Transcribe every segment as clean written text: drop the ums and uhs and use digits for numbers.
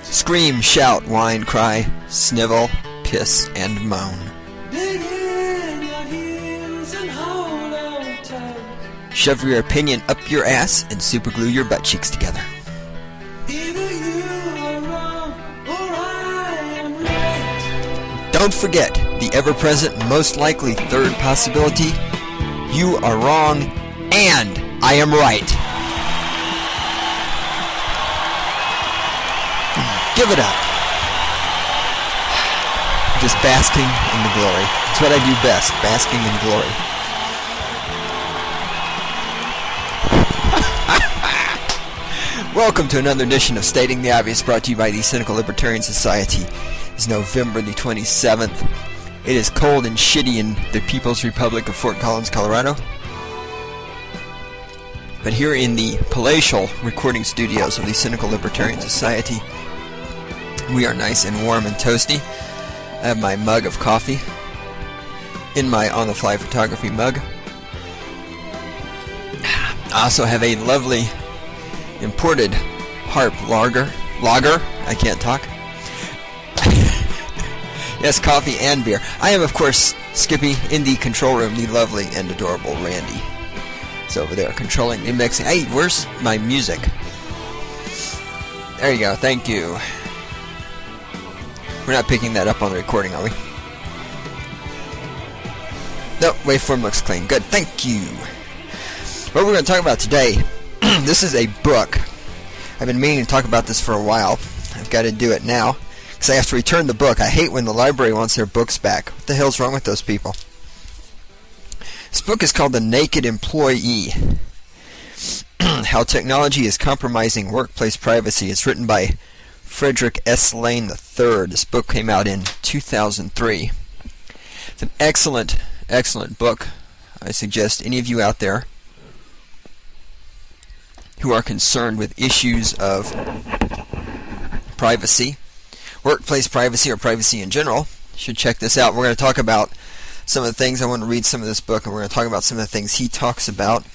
Scream, shout, whine, cry, snivel, piss, and moan. Shove your opinion up your ass and superglue your butt cheeks together. Don't forget the ever-present, most likely third possibility. You are wrong, and I am right. Give it up. Just basking in the glory. It's what I do best, basking in glory. Welcome to another edition of Stating the Obvious, brought to you by the Cynical Libertarian Society. It's November the 27th. It is cold and shitty in the People's Republic of Fort Collins, Colorado. But here in the palatial recording studios of the Cynical Libertarian Society, we are nice and warm and toasty. I have my mug of coffee in my on-the-fly photography mug. I also have a lovely imported Harp lager. I can't talk. Yes, coffee and beer. I am, of course, Skippy. In the control room, the lovely and adorable Randy is over there controlling the mixing. Hey, where's my music? There you go. Thank you. We're not picking that up on the recording, are we? No, waveform looks clean. Good. Thank you. What we're going to talk about today, this is a book. I've been meaning to talk about this for a while. I've got to do it now, because I have to return the book. I hate when the library wants their books back. What the hell's wrong with those people? This book is called The Naked Employee. How Technology is Compromising Workplace Privacy. It's written by Frederick S. Lane III. This book came out in 2003. It's an excellent, excellent book. I suggest any of you out there who are concerned with issues of privacy, workplace privacy, or privacy in general, should check this out. We're going to talk about some of the things. I want to read some of this book, and we're going to talk about some of the things he talks about.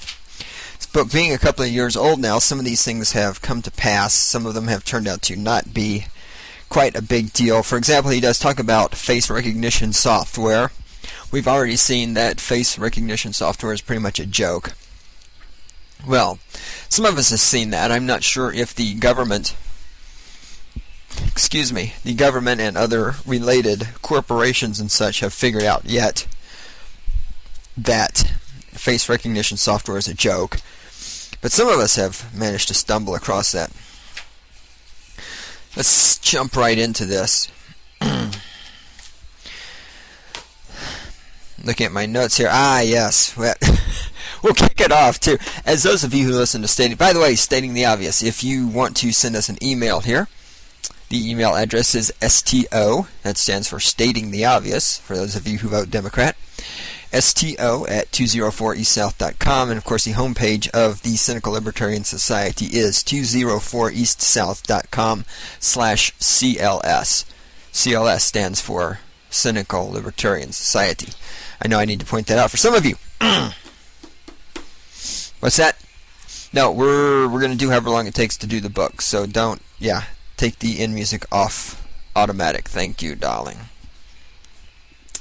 This book being a couple of years old now, some of these things have come to pass. Some of them have turned out to not be quite a big deal. For example, he does talk about face recognition software. We've already seen that face recognition software is pretty much a joke. Well, some of us have seen that. I'm not sure if the government and other related corporations and such have figured out yet that face recognition software is a joke. But some of us have managed to stumble across that. Let's jump right into this. Looking at my notes here. Yes. We'll kick it off, too. As those of you who listen to Stating... By the way, Stating the Obvious, if you want to send us an email here, the email address is STO. That stands for Stating the Obvious, for those of you who vote Democrat. STO@204eastsouth.com. And, of course, the homepage of the Cynical Libertarian Society is 204eastsouth.com/CLS. CLS stands for Cynical Libertarian Society. I know I need to point that out for some of you. What's that? No, we're going to do however long it takes to do the book. So don't, take the end music off automatic. Thank you, darling.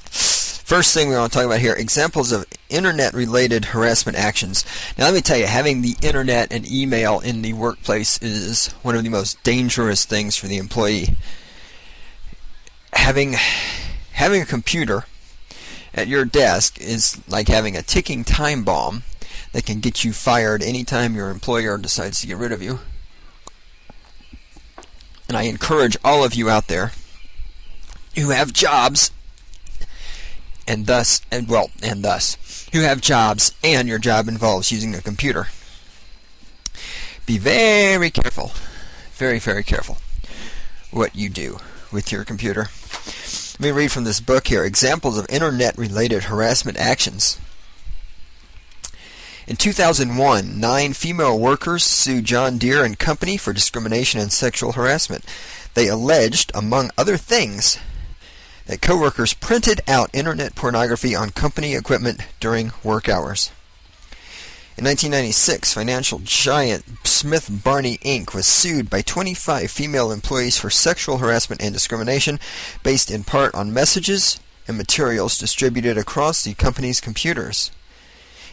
First thing we want to talk about here, examples of internet-related harassment actions. Now let me tell you, having the internet and email in the workplace is one of the most dangerous things for the employee. Having a computer at your desk is like having a ticking time bomb that can get you fired anytime your employer decides to get rid of you. And I encourage all of you out there who have jobs who have jobs and your job involves using a computer. Be very careful, very, very careful what you do with your computer. Let me read from this book here, Examples of Internet-Related Harassment Actions. In 2001, 9 female workers sued John Deere and Company for discrimination and sexual harassment. They alleged, among other things, that coworkers printed out internet pornography on company equipment during work hours. In 1996, financial giant Smith Barney Inc. was sued by 25 female employees for sexual harassment and discrimination based in part on messages and materials distributed across the company's computers.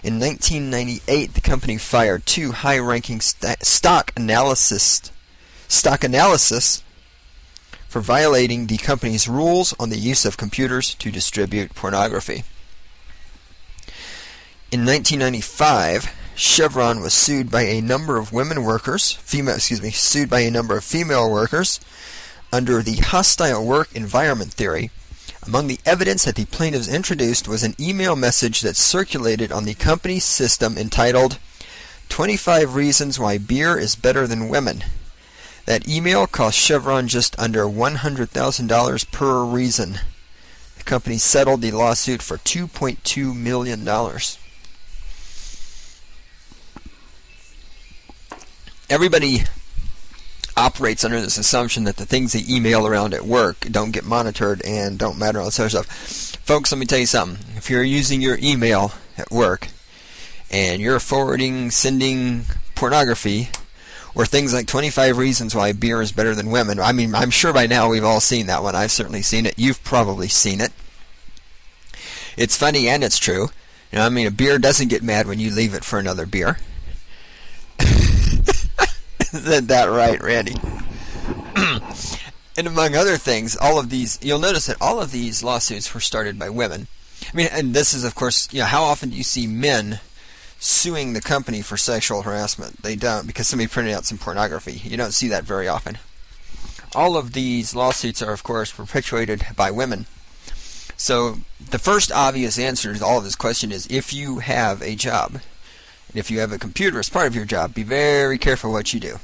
In 1998, the company fired 2 high-ranking stock analysts for violating the company's rules on the use of computers to distribute pornography. In 1995, Chevron was sued by a number of female workers under the hostile work environment theory. Among the evidence that the plaintiffs introduced was an email message that circulated on the company's system entitled 25 Reasons Why Beer is Better Than Women. That email cost Chevron just under $100,000 per reason. The company settled the lawsuit for $2.2 million. Everybody operates under this assumption that the things they email around at work don't get monitored and don't matter, all this other stuff. Folks, let me tell you something. If you're using your email at work and you're sending pornography or things like 25 reasons why beer is better than women, I mean, I'm sure by now we've all seen that one. I've certainly seen it. You've probably seen it. It's funny and it's true. You know, I mean, a beer doesn't get mad when you leave it for another beer. Isn't that right, Randy? And among other things, you'll notice that all of these lawsuits were started by women. I mean, and this is, of course, how often do you see men suing the company for sexual harassment? They don't, because somebody printed out some pornography. You don't see that very often. All of these lawsuits are, of course, perpetuated by women. So the first obvious answer to all of this question is, if you have a job, if you have a computer as part of your job, be very careful what you do.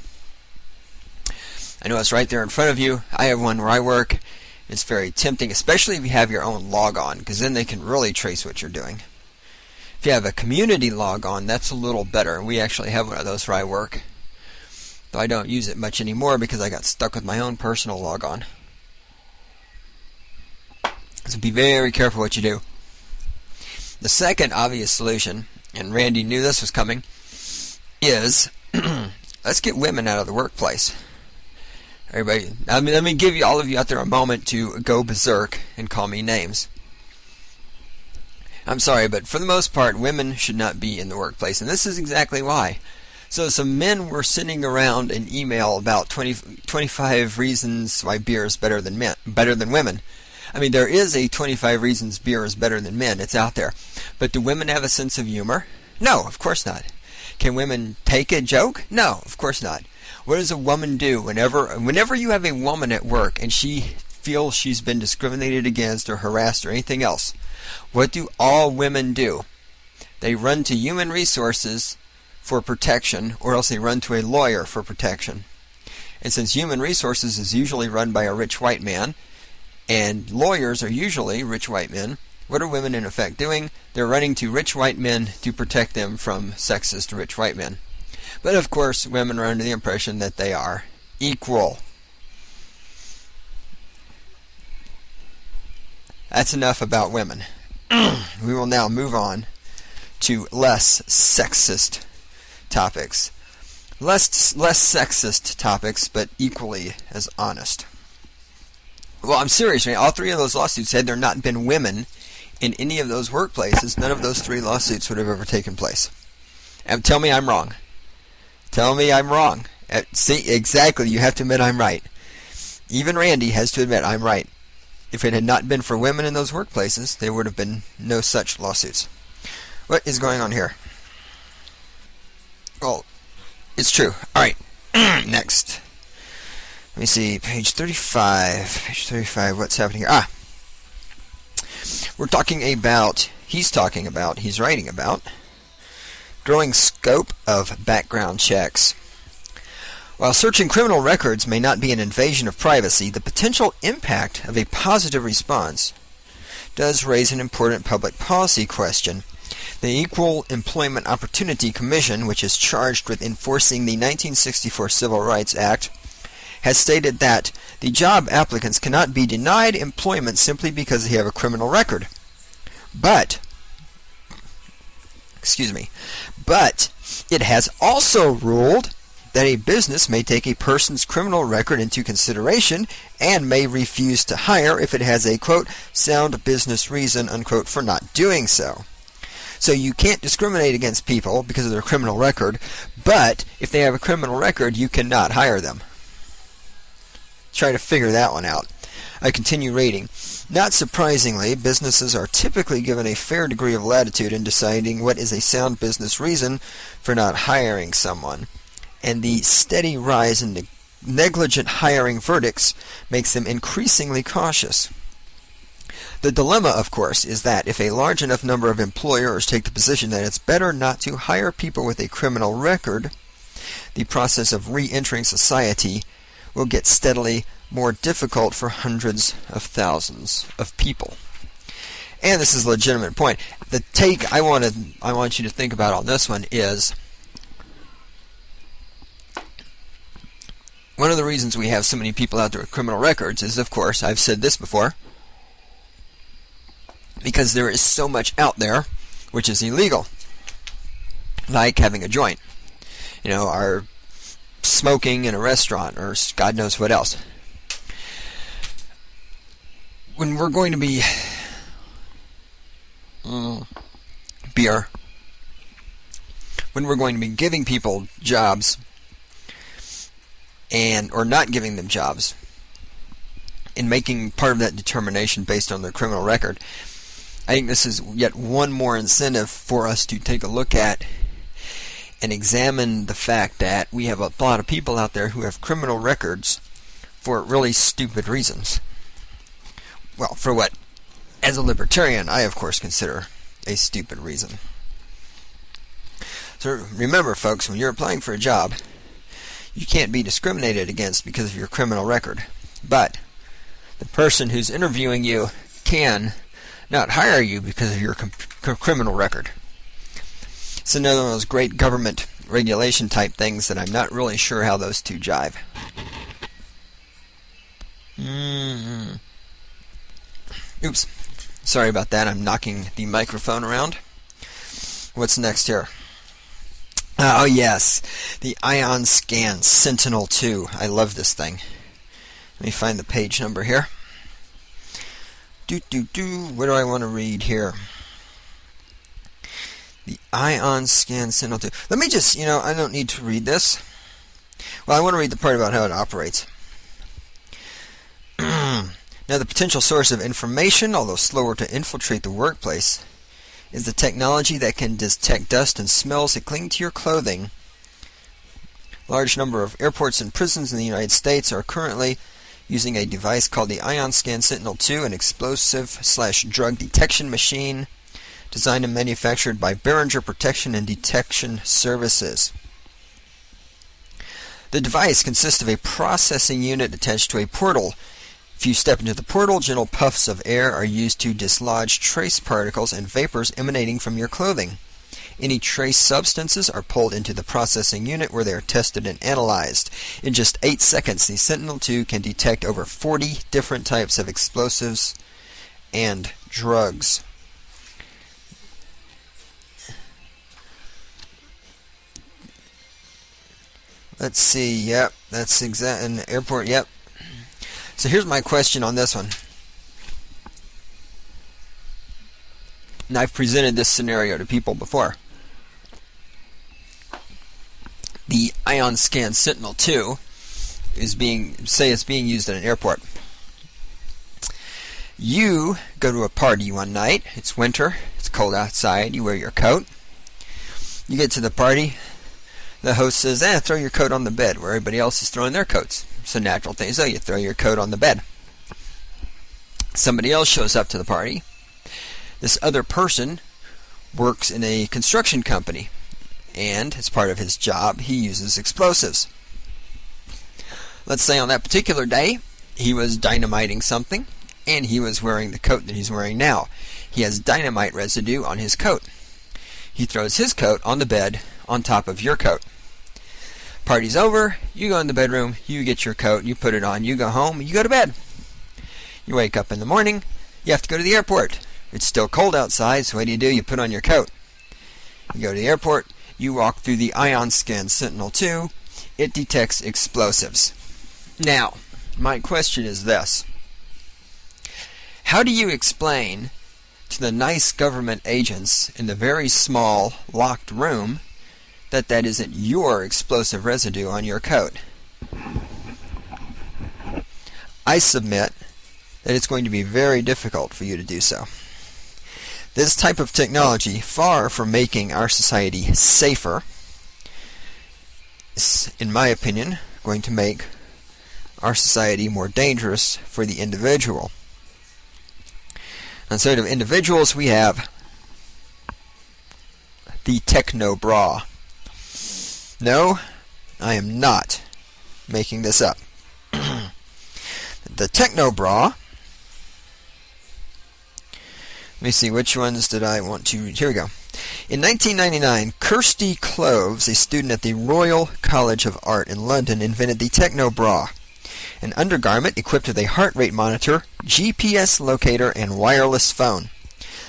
I know it's right there in front of you. I have one where I work. It's very tempting, especially if you have your own logon, because then they can really trace what you're doing. If you have a community logon, that's a little better. We actually have one of those where I work, though I don't use it much anymore because I got stuck with my own personal logon. So be very careful what you do. The second obvious solution, and Randy knew this was coming, is let's get women out of the workplace. Everybody, let me give all of you out there a moment to go berserk and call me names. I'm sorry, but for the most part, women should not be in the workplace, and this is exactly why. So some men were sending around an email about 25 reasons why beer is better than women. I mean, there is a 25 reasons beer is better than men. It's out there. But do women have a sense of humor? No, of course not. Can women take a joke? No, of course not. What does a woman do whenever you have a woman at work and she feels she's been discriminated against or harassed or anything else? What do all women do? They run to human resources for protection, or else they run to a lawyer for protection. And since human resources is usually run by a rich white man, and lawyers are usually rich white men, what are women in effect doing? They're running to rich white men to protect them from sexist rich white men. But of course, women are under the impression that they are equal. That's enough about women. We will now move on to less sexist topics. Less sexist topics, but equally as honest. Well, I'm serious, right? All three of those lawsuits, had there not been women in any of those workplaces, none of those three lawsuits would have ever taken place. And tell me I'm wrong. Tell me I'm wrong. See, exactly, you have to admit I'm right. Even Randy has to admit I'm right. If it had not been for women in those workplaces, there would have been no such lawsuits. What is going on here? Well, it's true. Alright, next. Let me see, page 35. Page 35, what's happening here? He's writing about growing scope of background checks. While searching criminal records may not be an invasion of privacy, the potential impact of a positive response does raise an important public policy question. The Equal Employment Opportunity Commission, which is charged with enforcing the 1964 Civil Rights Act, has stated that the job applicants cannot be denied employment simply because they have a criminal record. But Excuse me. But it has also ruled that a business may take a person's criminal record into consideration and may refuse to hire if it has a, quote, sound business reason, unquote, for not doing so. So you can't discriminate against people because of their criminal record, but if they have a criminal record, you cannot hire them. Try to figure that one out. I continue reading. Not surprisingly, businesses are typically given a fair degree of latitude in deciding what is a sound business reason for not hiring someone, and the steady rise in negligent hiring verdicts makes them increasingly cautious. The dilemma, of course, is that if a large enough number of employers take the position that it's better not to hire people with a criminal record, the process of re-entering society will get steadily more difficult for hundreds of thousands of people. And this is a legitimate point. The take I want you to think about on this one is one of the reasons we have so many people out there with criminal records is, of course, I've said this before, because there is so much out there which is illegal, like having a joint, or smoking in a restaurant, or God knows what else. When we're going to be beer, when we're going to be giving people jobs or not giving them jobs, and making part of that determination based on their criminal record, I think this is yet one more incentive for us to take a look at and examine the fact that we have a lot of people out there who have criminal records for really stupid reasons. Well, for what, as a libertarian, I of course consider a stupid reason. So remember, folks, when you're applying for a job, you can't be discriminated against because of your criminal record. But the person who's interviewing you can not hire you because of your criminal record. It's another one of those great government regulation type things that I'm not really sure how those two jive. Oops. Sorry about that. I'm knocking the microphone around. What's next here? Oh, yes. The Ion Scan Sentinel-2. I love this thing. Let me find the page number here. What do I want to read here? The Ion Scan Sentinel-2. Let me just, I don't need to read this. Well, I want to read the part about how it operates. Now, the potential source of information, although slower to infiltrate the workplace, is the technology that can detect dust and smells that cling to your clothing. A large number of airports and prisons in the United States are currently using a device called the Ion Scan Sentinel-2, an explosive/drug detection machine designed and manufactured by Behringer Protection and Detection Services. The device consists of a processing unit attached to a portal. If you step into the portal, gentle puffs of air are used to dislodge trace particles and vapors emanating from your clothing. Any trace substances are pulled into the processing unit where they are tested and analyzed. In just 8 seconds, the Sentinel-2 can detect over 40 different types of explosives and drugs. Let's see, yep, that's exact, an airport, yep. So here's my question on this one. And I've presented this scenario to people before. The Ion Scan Sentinel-2 is being used at an airport. You go to a party one night. It's winter. It's cold outside. You wear your coat. You get to the party. The host says, throw your coat on the bed, where everybody else is throwing their coats. It's a natural thing. So you throw your coat on the bed. Somebody else shows up to the party. This other person works in a construction company, and as part of his job, he uses explosives. Let's say on that particular day, he was dynamiting something, and he was wearing the coat that he's wearing now. He has dynamite residue on his coat. He throws his coat on the bed on top of your coat. Party's over, you go in the bedroom, you get your coat, you put it on, you go home, you go to bed. You wake up in the morning, you have to go to the airport. It's still cold outside, so what do? You put on your coat. You go to the airport, you walk through the ion scan Sentinel-2, it detects explosives. Now, my question is this. How do you explain to the nice government agents in the very small, locked room that that isn't your explosive residue on your coat? I submit that it's going to be very difficult for you to do so. This type of technology, far from making our society safer, is, in my opinion, going to make our society more dangerous for the individual. Instead of individuals, we have the techo-bra. No, I am not making this up. The techo-bra. Let me see, which ones did I want to read? Here we go. In 1999, Kirsty Cloves, a student at the Royal College of Art in London, invented the techo-bra, an undergarment equipped with a heart rate monitor, GPS locator, and wireless phone.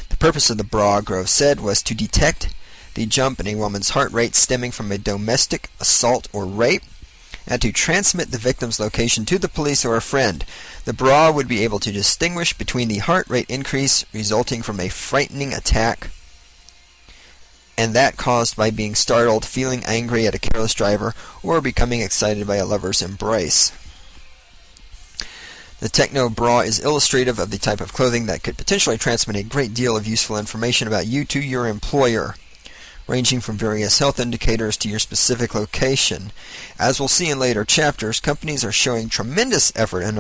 The purpose of the bra, Grove said, was to detect the jump in a woman's heart rate stemming from a domestic assault or rape, and to transmit the victim's location to the police or a friend. The bra would be able to distinguish between the heart rate increase resulting from a frightening attack and that caused by being startled, feeling angry at a careless driver, or becoming excited by a lover's embrace. The techo-bra is illustrative of the type of clothing that could potentially transmit a great deal of useful information about you to your employer, ranging from various health indicators to your specific location. As we'll see in later chapters, companies are showing tremendous effort in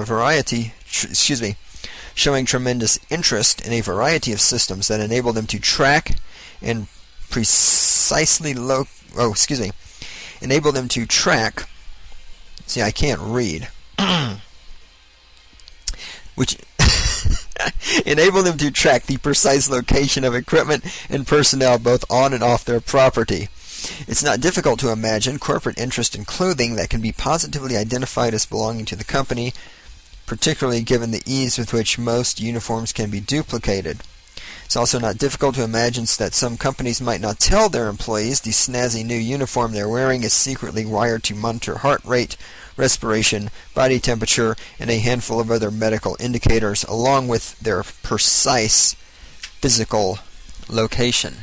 showing tremendous interest in a variety of systems that enable them to track and enable them to track. See, I can't read. Which enable them to track the precise location of equipment and personnel both on and off their property. It's not difficult to imagine corporate interest in clothing that can be positively identified as belonging to the company, particularly given the ease with which most uniforms can be duplicated. It's also not difficult to imagine that some companies might not tell their employees the snazzy new uniform they're wearing is secretly wired to monitor heart rate, respiration, body temperature, and a handful of other medical indicators, along with their precise physical location.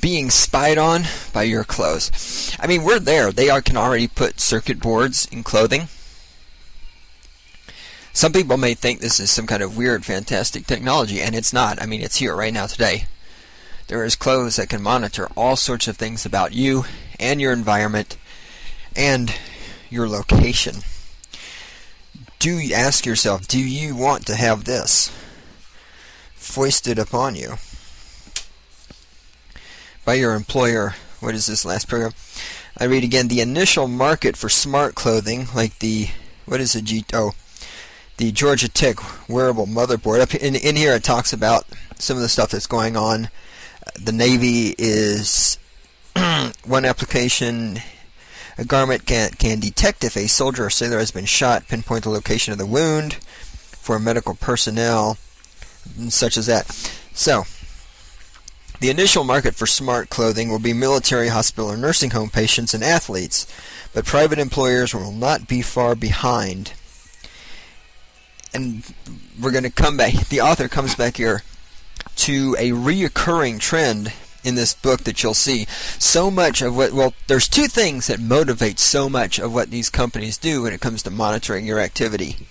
Being spied on by your clothes. I mean, we're there. They can already put circuit boards in clothing. Some people may think this is some kind of weird, fantastic technology, and it's not. I mean, it's here right now today. There is clothes that can monitor all sorts of things about you and your environment and your location. Do you ask yourself, do you want to have this foisted upon you by your employer? What is this last paragraph? I read again, the initial market for smart clothing, like the Georgia Tech wearable motherboard. Up in here it talks about some of the stuff that's going on. The Navy is one application. A garment can detect if a soldier or sailor has been shot, pinpoint the location of the wound for medical personnel, such as that. So, the initial market for smart clothing will be military, hospital, or nursing home patients and athletes, but private employers will not be far behind. And we're going to come back, the author comes back here to a reoccurring trend in this book that you'll see. So much of there's two things that motivate so much of what these companies do when it comes to monitoring your activity.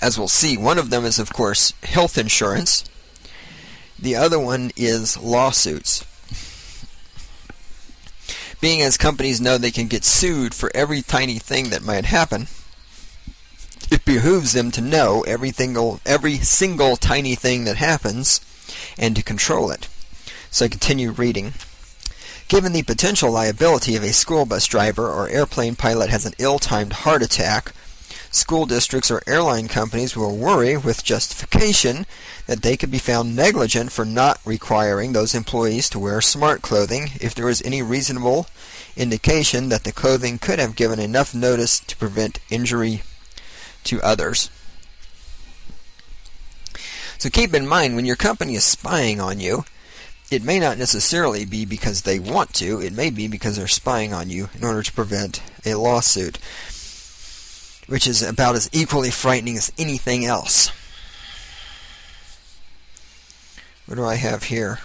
As we'll see, one of them is, of course, health insurance. The other one is lawsuits. Being as companies know they can get sued for every tiny thing that might happen, it behooves them to know every single tiny thing that happens and to control it. So I continue reading. Given the potential liability of a school bus driver or airplane pilot has an ill-timed heart attack, school districts or airline companies will worry with justification that they could be found negligent for not requiring those employees to wear smart clothing if there is any reasonable indication that the clothing could have given enough notice to prevent injury to others. So keep in mind, when your company is spying on you, it may not necessarily be because they want to. It may be because they're spying on you in order to prevent a lawsuit, which is about as equally frightening as anything else. What do I have here?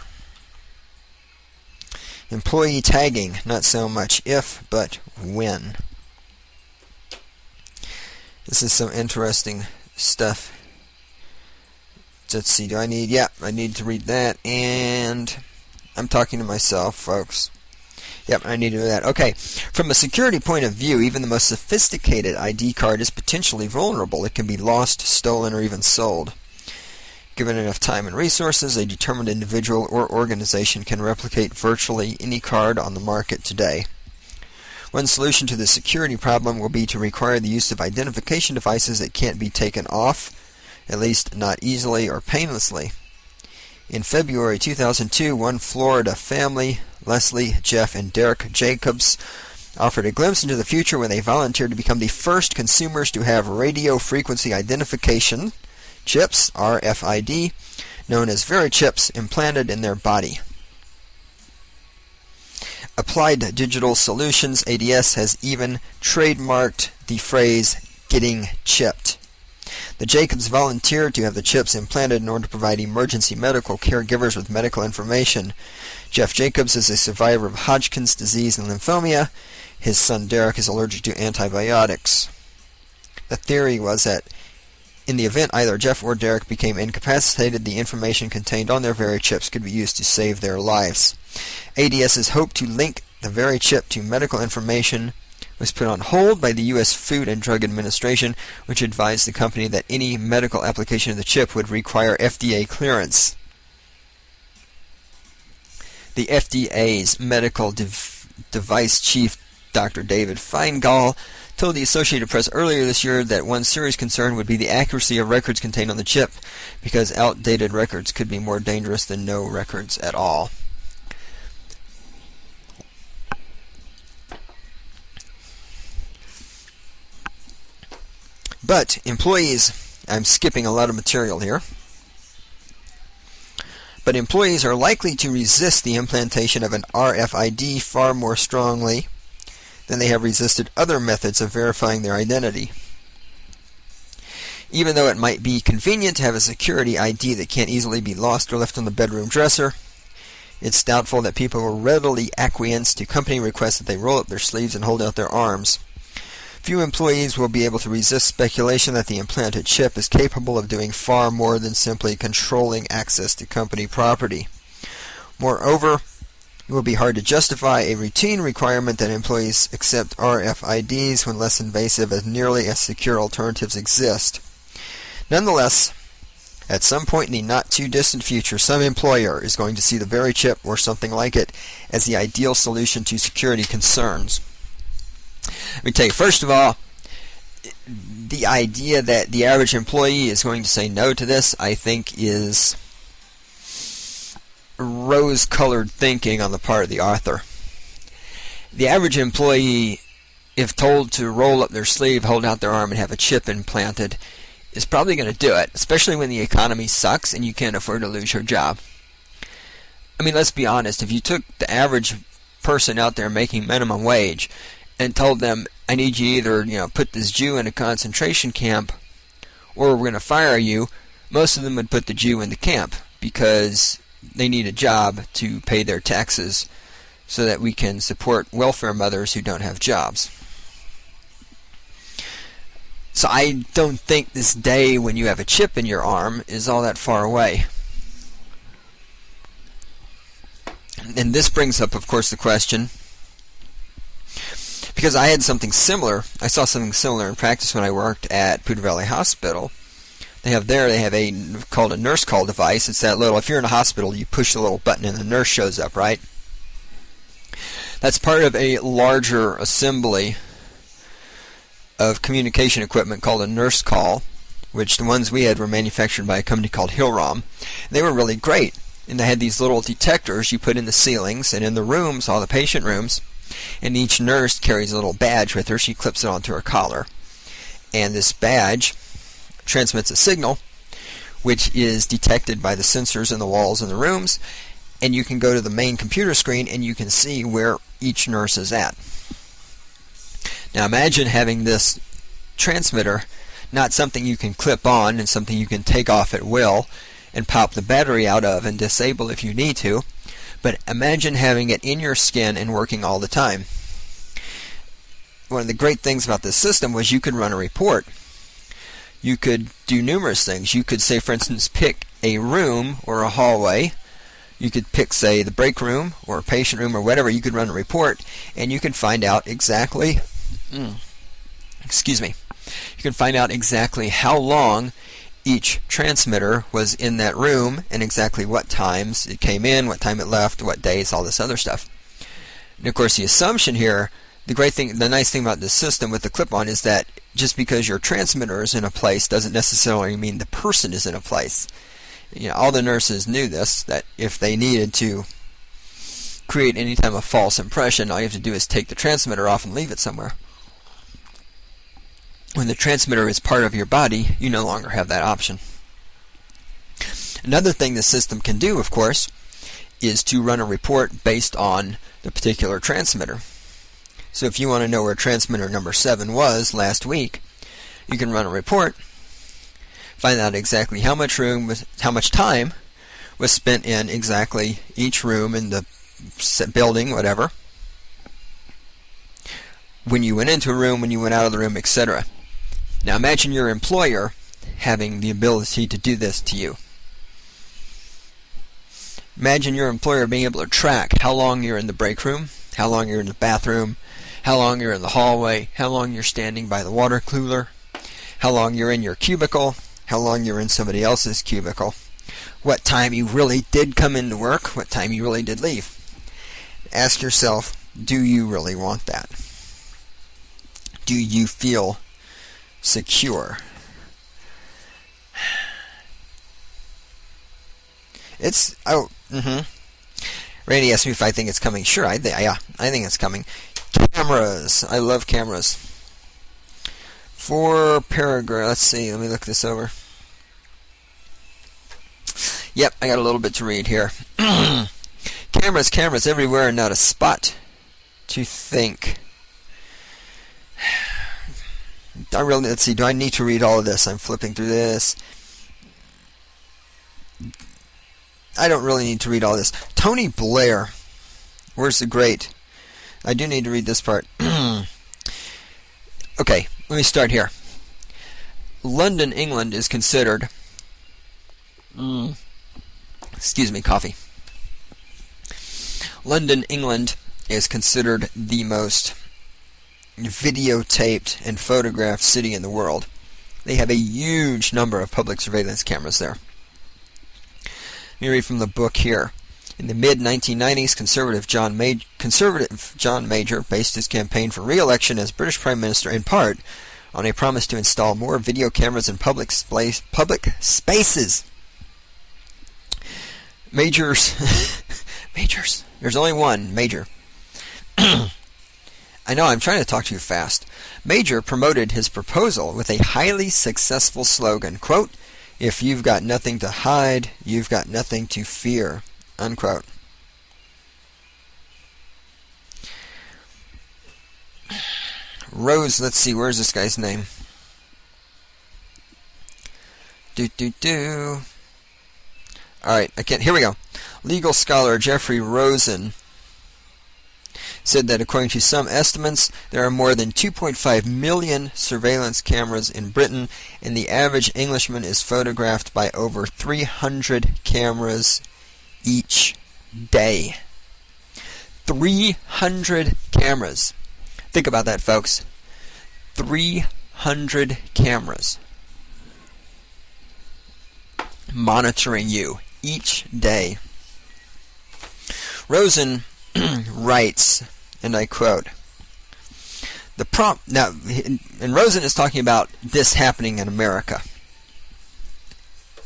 Employee tagging, not so much if, but when. This is some interesting stuff. Let's see, I need to read that, and I'm talking to myself, folks. Yep, I need to do that. Okay, from a security point of view, even the most sophisticated ID card is potentially vulnerable. It can be lost, stolen, or even sold. Given enough time and resources, a determined individual or organization can replicate virtually any card on the market today. One solution to the security problem will be to require the use of identification devices that can't be taken off, at least not easily or painlessly. In February 2002, one Florida family, Leslie, Jeff, and Derek Jacobs, offered a glimpse into the future when they volunteered to become the first consumers to have radio frequency identification chips, RFID, known as Very chips, implanted in their body. Applied Digital Solutions, ADS, has even trademarked the phrase, getting chipped. The Jacobs volunteered to have the chips implanted in order to provide emergency medical caregivers with medical information. Jeff Jacobs is a survivor of Hodgkin's disease and lymphoma. His son Derek is allergic to antibiotics. The theory was that in the event either Jeff or Derek became incapacitated, the information contained on their Very chips could be used to save their lives. ADS's hope to link the Very chip to medical information was put on hold by the U.S. Food and Drug Administration, which advised the company that any medical application of the chip would require FDA clearance. The FDA's medical device chief, Dr. David Feingold, told the Associated Press earlier this year that one serious concern would be the accuracy of records contained on the chip, because outdated records could be more dangerous than no records at all. But employees, I'm skipping a lot of material here, but employees are likely to resist the implantation of an RFID far more strongly than they have resisted other methods of verifying their identity. Even though it might be convenient to have a security ID that can't easily be lost or left on the bedroom dresser, it's doubtful that people will readily acquiesce to company requests that they roll up their sleeves and hold out their arms. Few employees will be able to resist speculation that the implanted chip is capable of doing far more than simply controlling access to company property. Moreover, it will be hard to justify a routine requirement that employees accept RFIDs when less invasive as nearly as secure alternatives exist. Nonetheless, at some point in the not-too-distant future, some employer is going to see the Very chip or something like it as the ideal solution to security concerns. Let me tell you, first of all, the idea that the average employee is going to say no to this, I think, is rose-colored thinking on the part of the author. The average employee, if told to roll up their sleeve, hold out their arm, and have a chip implanted, is probably going to do it, especially when the economy sucks and you can't afford to lose your job. I mean, let's be honest. If you took the average person out there making minimum wage and told them, I need you either, put this Jew in a concentration camp or we're going to fire you, most of them would put the Jew in the camp because they need a job to pay their taxes so that we can support welfare mothers who don't have jobs. So I don't think this day when you have a chip in your arm is all that far away. And this brings up, of course, the question, because I had something similar. I saw something similar in practice when I worked at Poudre Valley Hospital. They have called a nurse call device. It's that little, if you're in a hospital, you push the little button and the nurse shows up, right? That's part of a larger assembly of communication equipment called a nurse call, which the ones we had were manufactured by a company called Hillrom. They were really great, and they had these little detectors you put in the ceilings and in the rooms, all the patient rooms, and each nurse carries a little badge with her. She clips it onto her collar, and this badge transmits a signal which is detected by the sensors in the walls in the rooms, and you can go to the main computer screen and you can see where each nurse is at. Now imagine having this transmitter not something you can clip on and something you can take off at will and pop the battery out of and disable if you need to, but imagine having it in your skin and working all the time. One of the great things about this system was you could run a report. You could do numerous things. You could, say, for instance, pick a room or a hallway. You could pick, say, the break room or a patient room or whatever. You could run a report, and you could find out exactly you can find out exactly how long each transmitter was in that room and exactly what times it came in, what time it left, what days, all this other stuff. And of course the assumption here, the nice thing about this system with the clip-on is that just because your transmitter is in a place doesn't necessarily mean the person is in a place. You know, all the nurses knew this, that if they needed to create any type of false impression, all you have to do is take the transmitter off and leave it somewhere. When the transmitter is part of your body, you no longer have that option. Another thing the system can do, of course, is to run a report based on the particular transmitter. So if you want to know where transmitter number 7 was last week, you can run a report, find out exactly how much time was spent in exactly each room in the building, whatever, when you went into a room, when you went out of the room, etc. Now imagine your employer having the ability to do this to you. Imagine your employer being able to track how long you're in the break room, how long you're in the bathroom, how long you're in the hallway, how long you're standing by the water cooler, how long you're in your cubicle, how long you're in somebody else's cubicle, what time you really did come into work, what time you really did leave. Ask yourself, do you really want that? Do you feel secure? Randy asked me if I think it's coming. Sure, I think it's coming. Cameras. I love cameras. 4 paragraph. Let's see. Let me look this over. Yep, I got a little bit to read here. Cameras everywhere, not a spot to think. Let's see, do I need to read all of this? I'm flipping through this. I don't really need to read all this. Tony Blair. Where's the great? I do need to read this part. Okay, let me start here. London, England is considered... excuse me, coffee. London, England is considered the most videotaped and photographed city in the world. They have a huge number of public surveillance cameras there. Let me read from the book here. In the mid-1990s, conservative John Major based his campaign for re-election as British Prime Minister in part on a promise to install more video cameras in public spaces. Majors. There's only one, Major. I know, I'm trying to talk too fast. Major promoted his proposal with a highly successful slogan, quote, "If you've got nothing to hide, you've got nothing to fear," unquote. Rose, let's see, where's this guy's name? Alright, here we go. Legal scholar Jeffrey Rosen said that according to some estimates, there are more than 2.5 million surveillance cameras in Britain, and the average Englishman is photographed by over 300 cameras each day. 300 cameras. Think about that, folks. 300 cameras monitoring you each day. Rosen writes, and I quote, and Rosen is talking about this happening in America.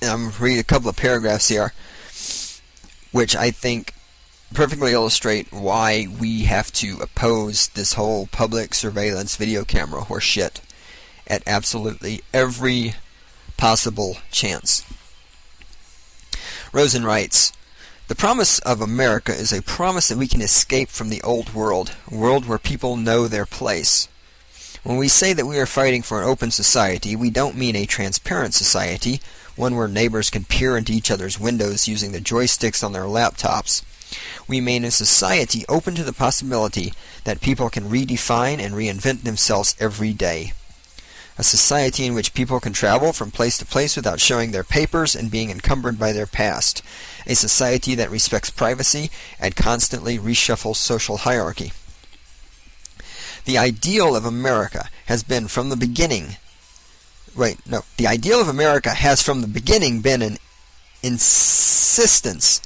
And I'm going to read a couple of paragraphs here, which I think perfectly illustrate why we have to oppose this whole public surveillance video camera horse shit at absolutely every possible chance. Rosen writes, "The promise of America is a promise that we can escape from the old world, a world where people know their place. When we say that we are fighting for an open society, we don't mean a transparent society, one where neighbors can peer into each other's windows using the joysticks on their laptops. We mean a society open to the possibility that people can redefine and reinvent themselves every day. A society in which people can travel from place to place without showing their papers and being encumbered by their past. A society that respects privacy and constantly reshuffles social hierarchy. The ideal of America has been from the beginning... The ideal of America has from the beginning been an insistence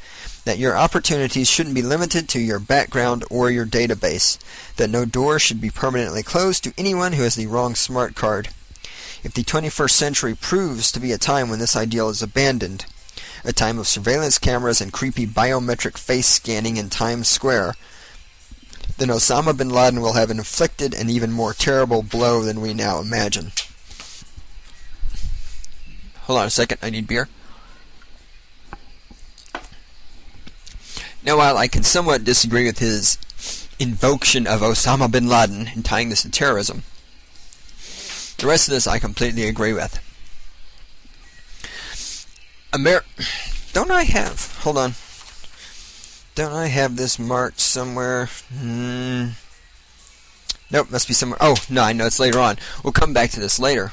that your opportunities shouldn't be limited to your background or your database, that no door should be permanently closed to anyone who has the wrong smart card. If the 21st century proves to be a time when this ideal is abandoned, a time of surveillance cameras and creepy biometric face scanning in Times Square, then Osama bin Laden will have inflicted an even more terrible blow than we now imagine." Hold on a second, I need beer. Now, while I can somewhat disagree with his invocation of Osama bin Laden and tying this to terrorism, the rest of this I completely agree with. Don't I have this marked somewhere? Nope, must be somewhere. Oh, no, I know it's later on. We'll come back to this later.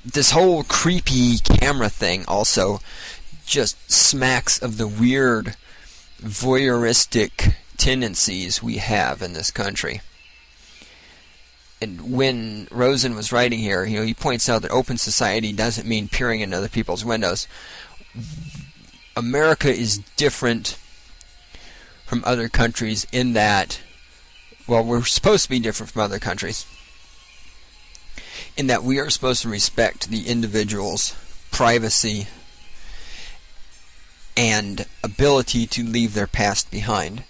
This whole creepy camera thing also just smacks of the weird voyeuristic tendencies we have in this country. And when Rosen was writing here, he points out that open society doesn't mean peering in other people's windows. America is different from other countries in that, well, we're supposed to be different from other countries, in that we are supposed to respect the individual's privacy and ability to leave their past behind.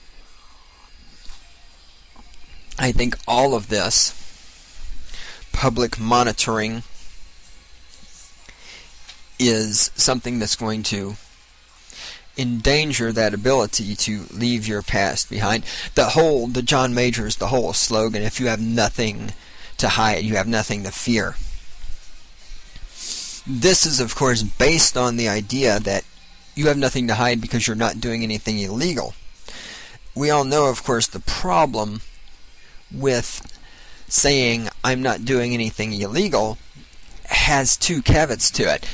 I think all of this public monitoring is something that's going to endanger that ability to leave your past behind. The John Majors, the whole slogan, if you have nothing to hide, you have nothing to fear. This is, of course, based on the idea that you have nothing to hide because you're not doing anything illegal. We all know, of course, the problem with saying I'm not doing anything illegal has two caveats to it.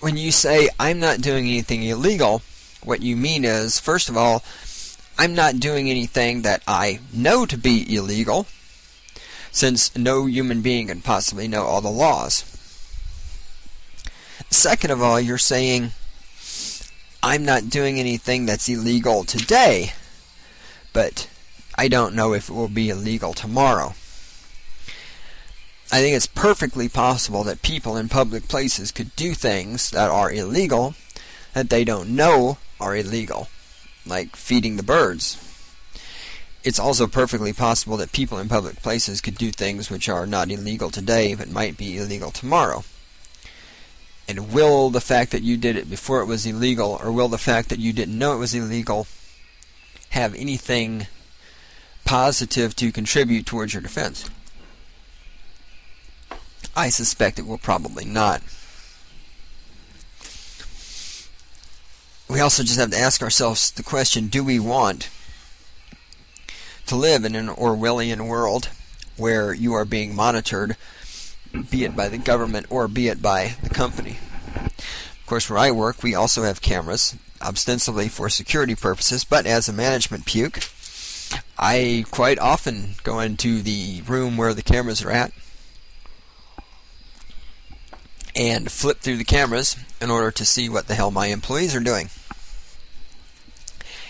When you say I'm not doing anything illegal, what you mean is, first of all, I'm not doing anything that I know to be illegal, since no human being can possibly know all the laws. Second of all, you're saying I'm not doing anything that's illegal today, but I don't know if it will be illegal tomorrow. I think it's perfectly possible that people in public places could do things that are illegal that they don't know are illegal, like feeding the birds. It's also perfectly possible that people in public places could do things which are not illegal today but might be illegal tomorrow. And will the fact that you did it before it was illegal, or will the fact that you didn't know it was illegal, have anything positive to contribute towards your defense? I suspect it will probably not. We also just have to ask ourselves the question, do we want to live in an Orwellian world where you are being monitored, be it by the government or be it by the company? Of course, where I work, we also have cameras, ostensibly for security purposes, but as a management puke, I quite often go into the room where the cameras are at and flip through the cameras in order to see what the hell my employees are doing.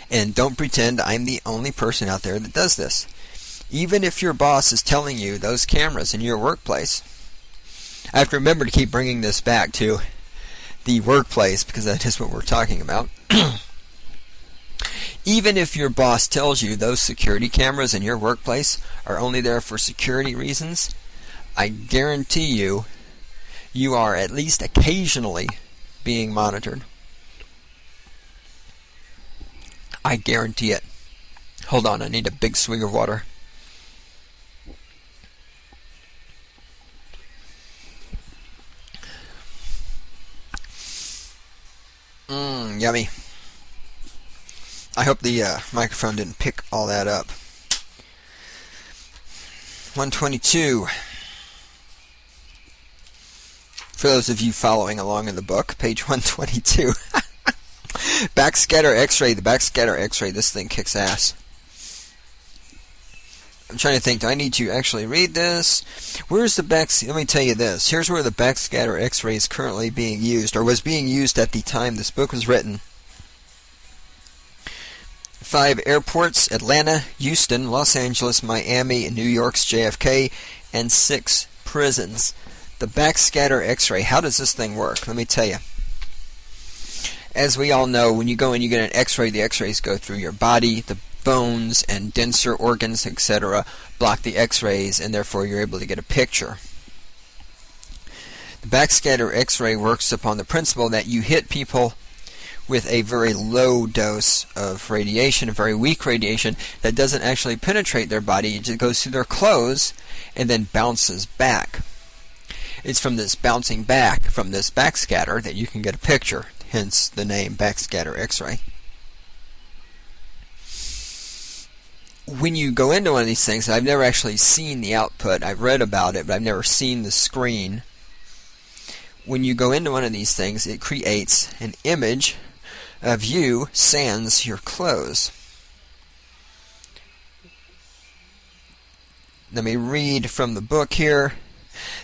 And don't pretend I'm the only person out there that does this. Even if your boss is telling you those cameras in your workplace, I have to remember to keep bringing this back to the workplace because that is what we're talking about. Even if your boss tells you those security cameras in your workplace are only there for security reasons, I guarantee you you are at least occasionally being monitored. I guarantee it. Hold on, I need a big swig of water. Yummy. I hope the microphone didn't pick all that up. 122. For those of you following along in the book, page 122. Backscatter X-ray. The backscatter X-ray. This thing kicks ass. I'm trying to think. Do I need to actually read this? Where's the Let me tell you this. Here's where the backscatter X-ray is currently being used, or was being used at the time this book was written. 5 airports: Atlanta, Houston, Los Angeles, Miami, and New York's JFK, and 6 prisons. The backscatter X-ray. How does this thing work? Let me tell you. As we all know, when you go and you get an X-ray, the X-rays go through your body. The bones and denser organs, etc., block the X-rays, and therefore you're able to get a picture. The backscatter X-ray works upon the principle that you hit people with a very low dose of radiation, a very weak radiation that doesn't actually penetrate their body. It just goes through their clothes and then bounces back. It's from this bouncing back, from this backscatter, that you can get a picture, hence the name backscatter X-ray. When you go into one of these things, I've never actually seen the output. I've read about it, but I've never seen the screen. When you go into one of these things, it creates an image of you sans your clothes. Let me read from the book here.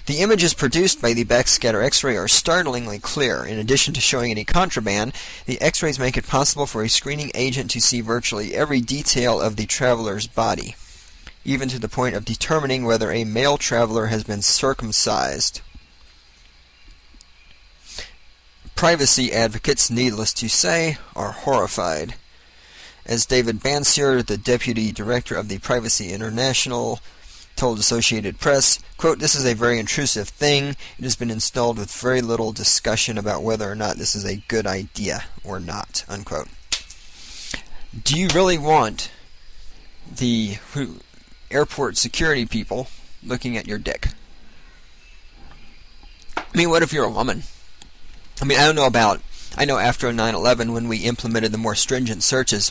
The images produced by the backscatter X-ray are startlingly clear. In addition to showing any contraband, the X-rays make it possible for a screening agent to see virtually every detail of the traveler's body, even to the point of determining whether a male traveler has been circumcised. Privacy advocates, needless to say, are horrified. As David Bansier, the deputy director of the Privacy International, told Associated Press, quote, "This is a very intrusive thing. It has been installed with very little discussion about whether or not this is a good idea or not," unquote. Do you really want the airport security people looking at your dick? I mean, what if you're a woman? I mean, I know after 9/11, when we implemented the more stringent searches,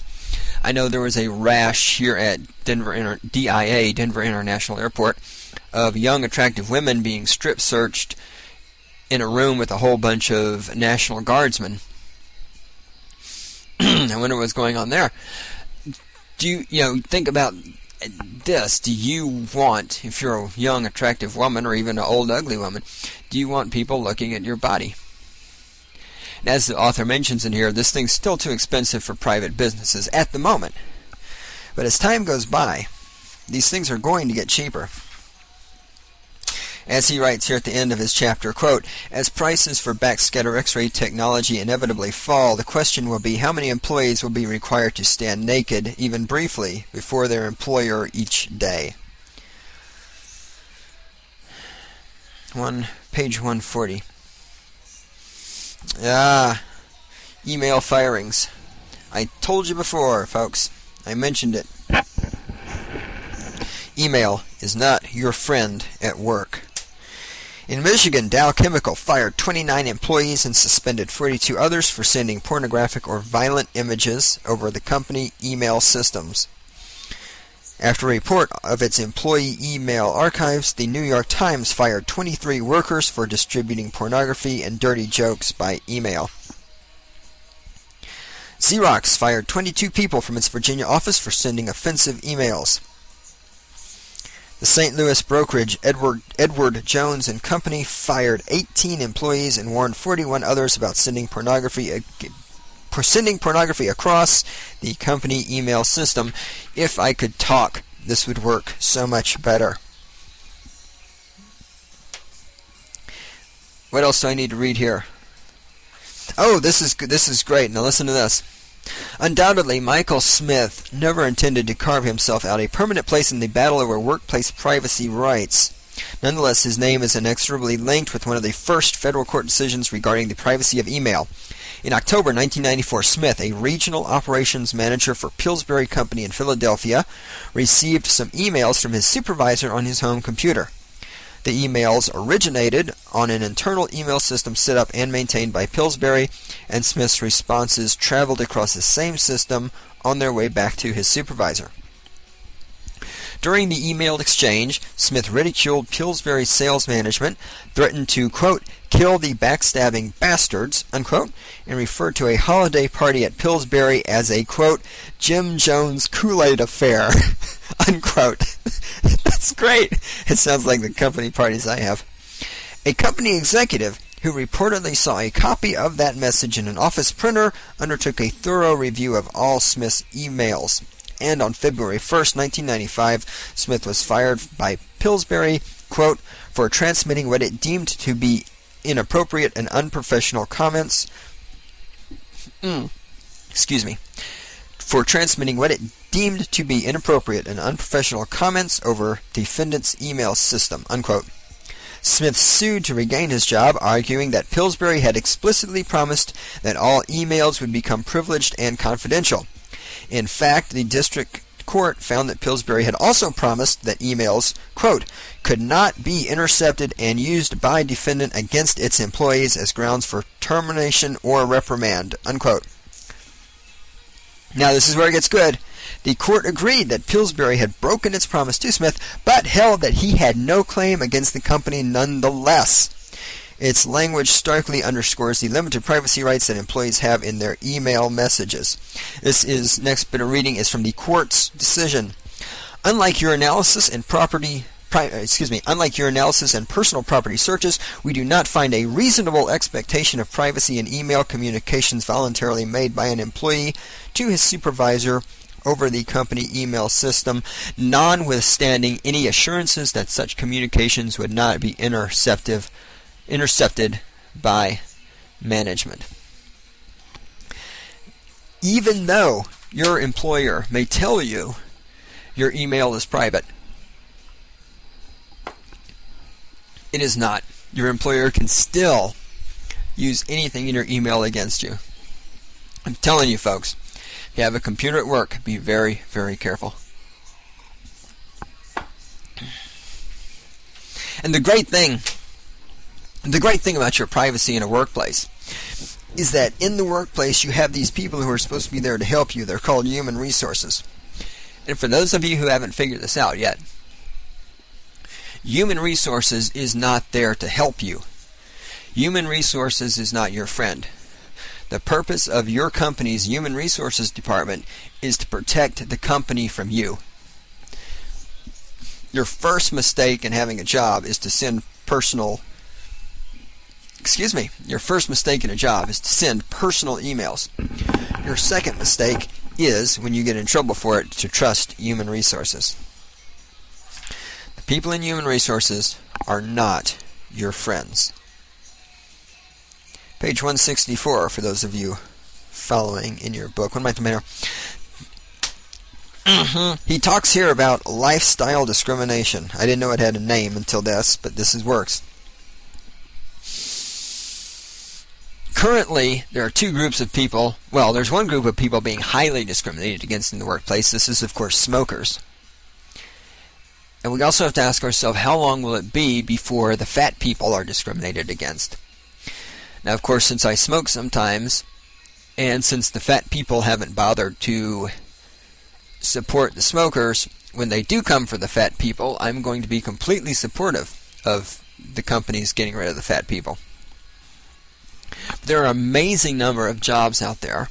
I know there was a rash here at DIA, Denver International Airport, of young, attractive women being strip searched in a room with a whole bunch of National Guardsmen. I wonder what's going on there. Do you think about this? Do you want, if you're a young, attractive woman, or even an old, ugly woman, do you want people looking at your body? And as the author mentions in here, this thing's still too expensive for private businesses at the moment. But as time goes by, these things are going to get cheaper. As he writes here at the end of his chapter, quote, "As prices for backscatter X-ray technology inevitably fall, the question will be how many employees will be required to stand naked, even briefly, before their employer each day." Page 140. Email firings. I told you before, folks. I mentioned it. Email is not your friend at work. In Michigan, Dow Chemical fired 29 employees and suspended 42 others for sending pornographic or violent images over the company email systems. After a report of its employee email archives, the New York Times fired 23 workers for distributing pornography and dirty jokes by email. Xerox fired 22 people from its Virginia office for sending offensive emails. The St. Louis brokerage Edward Jones and Company fired 18 employees and warned 41 others about sending pornography across the company email system. If I could talk, this would work so much better. What else do I need to read here? Oh, this is great. Now listen to this. Undoubtedly, Michael Smith never intended to carve himself out a permanent place in the battle over workplace privacy rights. Nonetheless, his name is inexorably linked with one of the first federal court decisions regarding the privacy of email. In October 1994, Smith, a regional operations manager for Pillsbury Company in Philadelphia, received some emails from his supervisor on his home computer. The emails originated on an internal email system set up and maintained by Pillsbury, and Smith's responses traveled across the same system on their way back to his supervisor. During the email exchange, Smith ridiculed Pillsbury's sales management, threatened to, quote, kill the backstabbing bastards, unquote, and referred to a holiday party at Pillsbury as a, quote, Jim Jones Kool-Aid affair, unquote. That's great. It sounds like the company parties I have. A company executive who reportedly saw a copy of that message in an office printer undertook a thorough review of all Smith's emails. And on February 1st, 1995, Smith was fired by Pillsbury, quote, for transmitting what it deemed to be inappropriate and unprofessional comments. For transmitting what it deemed to be inappropriate and unprofessional comments over defendant's email system, unquote. Smith sued to regain his job, arguing that Pillsbury had explicitly promised that all emails would become privileged and confidential. In fact, the district court found that Pillsbury had also promised that emails, quote, could not be intercepted and used by defendant against its employees as grounds for termination or reprimand, unquote. Now this is where it gets good. The court agreed that Pillsbury had broken its promise to Smith, but held that he had no claim against the company nonetheless. Its language starkly underscores the limited privacy rights that employees have in their email messages. Next bit of reading is from the court's decision. Unlike your analysis and personal property searches, we do not find a reasonable expectation of privacy in email communications voluntarily made by an employee to his supervisor over the company email system, notwithstanding any assurances that such communications would not be intercepted by management. Even though your employer may tell you your email is private, it is not. Your employer can still use anything in your email against you. I'm telling you, folks, if you have a computer at work, be very, very careful. And the great thing about your privacy in a workplace is that in the workplace you have these people who are supposed to be there to help you. They're called human resources. And for those of you who haven't figured this out yet, human resources is not there to help you. Human resources is not your friend. The purpose of your company's human resources department is to protect the company from you. Your first mistake in having a job is to send personal emails. Your second mistake is, when you get in trouble for it, to trust human resources. The people in human resources are not your friends. Page 164 for those of you following in your book. He talks here about lifestyle discrimination. I didn't know it had a name until this, but this works. Currently, there are two groups of people. Well, there's one group of people being highly discriminated against in the workplace. This is, of course, smokers. And we also have to ask ourselves, how long will it be before the fat people are discriminated against? Now, of course, since I smoke sometimes, and since the fat people haven't bothered to support the smokers, when they do come for the fat people, I'm going to be completely supportive of the companies getting rid of the fat people. There are an amazing number of jobs out there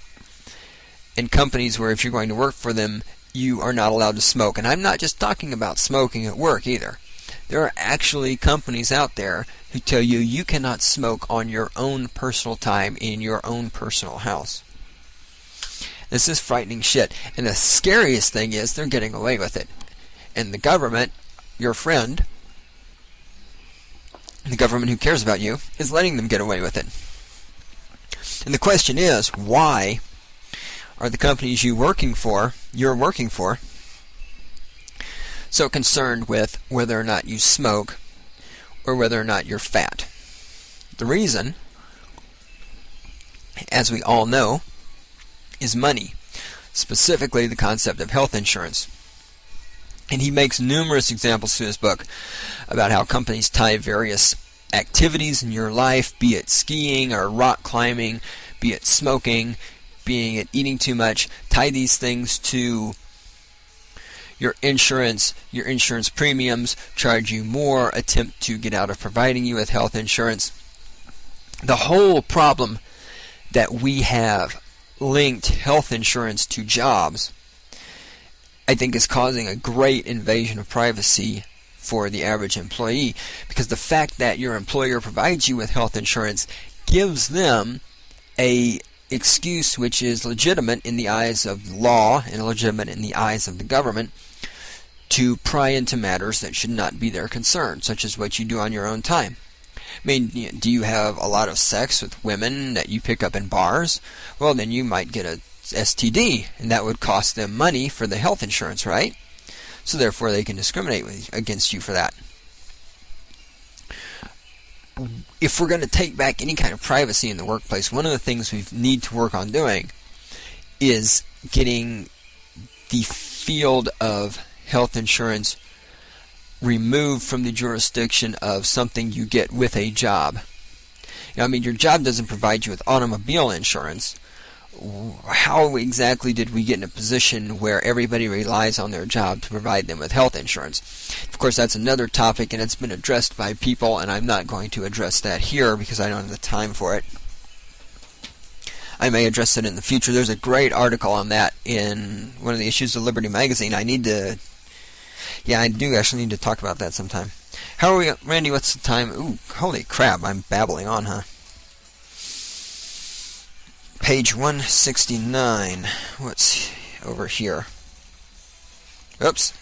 in companies where if you're going to work for them, you are not allowed to smoke. And I'm not just talking about smoking at work either. There are actually companies out there who tell you you cannot smoke on your own personal time in your own personal house. This is frightening shit. And the scariest thing is they're getting away with it. And the government, your friend, the government who cares about you, is letting them get away with it. And the question is, why are the companies you're working for, so concerned with whether or not you smoke or whether or not you're fat. The reason, as we all know, is money, specifically the concept of health insurance. And he makes numerous examples through his book about how companies tie various activities in your life, be it skiing or rock climbing, be it smoking, be it eating too much, tie these things to your insurance premiums, charge you more, attempt to get out of providing you with health insurance. The whole problem that we have linked health insurance to jobs, I think, is causing a great invasion of privacy for the average employee, because the fact that your employer provides you with health insurance gives them a excuse which is legitimate in the eyes of law and legitimate in the eyes of the government to pry into matters that should not be their concern, such as what you do on your own time. I mean, do you have a lot of sex with women that you pick up in bars? Well, then you might get a STD, and that would cost them money for the health insurance, right? So therefore they can discriminate against you for that. If we're going to take back any kind of privacy in the workplace, one of the things we need to work on doing is getting the field of health insurance removed from the jurisdiction of something you get with a job. I mean, your job doesn't provide you with automobile insurance. How exactly did we get in a position where everybody relies on their job to provide them with health insurance? Of course, that's another topic, and it's been addressed by people, and I'm not going to address that here because I don't have the time for it. I may address it in the future. There's a great article on that in one of the issues of Liberty Magazine. I do actually need to talk about that sometime. How are we, Randy, what's the time? Ooh, holy crap, I'm babbling on, huh? Page 169. What's over here? Oops.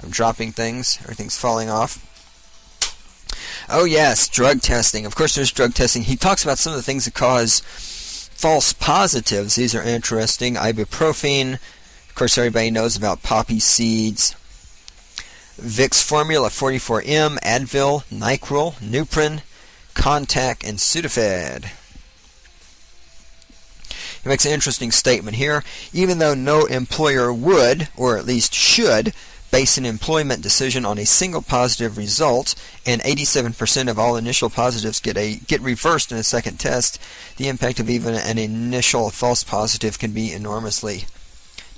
I'm dropping things. Everything's falling off. Oh yes, drug testing. Of course there's drug testing. He talks about some of the things that cause false positives. These are interesting. Ibuprofen. Of course everybody knows about poppy seeds. Vicks Formula 44M, Advil, NyQuil, Nuprin, Contac, and Sudafed. He makes an interesting statement here. Even though no employer would, or at least should, base an employment decision on a single positive result, and 87% of all initial positives get reversed in a second test, the impact of even an initial false positive can be enormously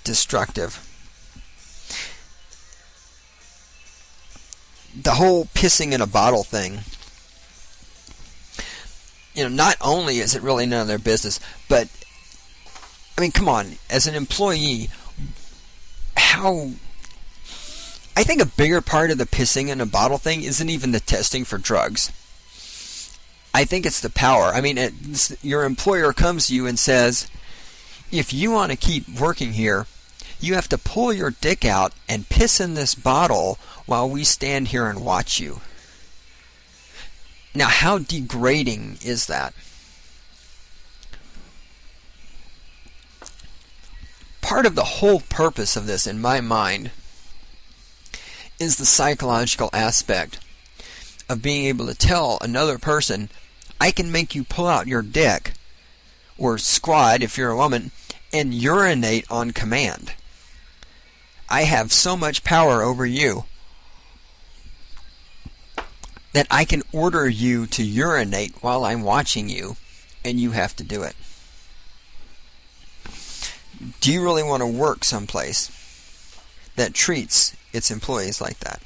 destructive. The whole pissing in a bottle thing, not only is it really none of their business, but I mean, come on, as an employee, I think a bigger part of the pissing in a bottle thing isn't even the testing for drugs. I think it's the power. I mean, your employer comes to you and says, if you want to keep working here, you have to pull your dick out and piss in this bottle while we stand here and watch you. Now, how degrading is that? Part of the whole purpose of this, in my mind, is the psychological aspect of being able to tell another person, I can make you pull out your dick, or squad if you're a woman, and urinate on command. I have so much power over you that I can order you to urinate while I'm watching you, and you have to do it. Do you really want to work someplace that treats its employees like that?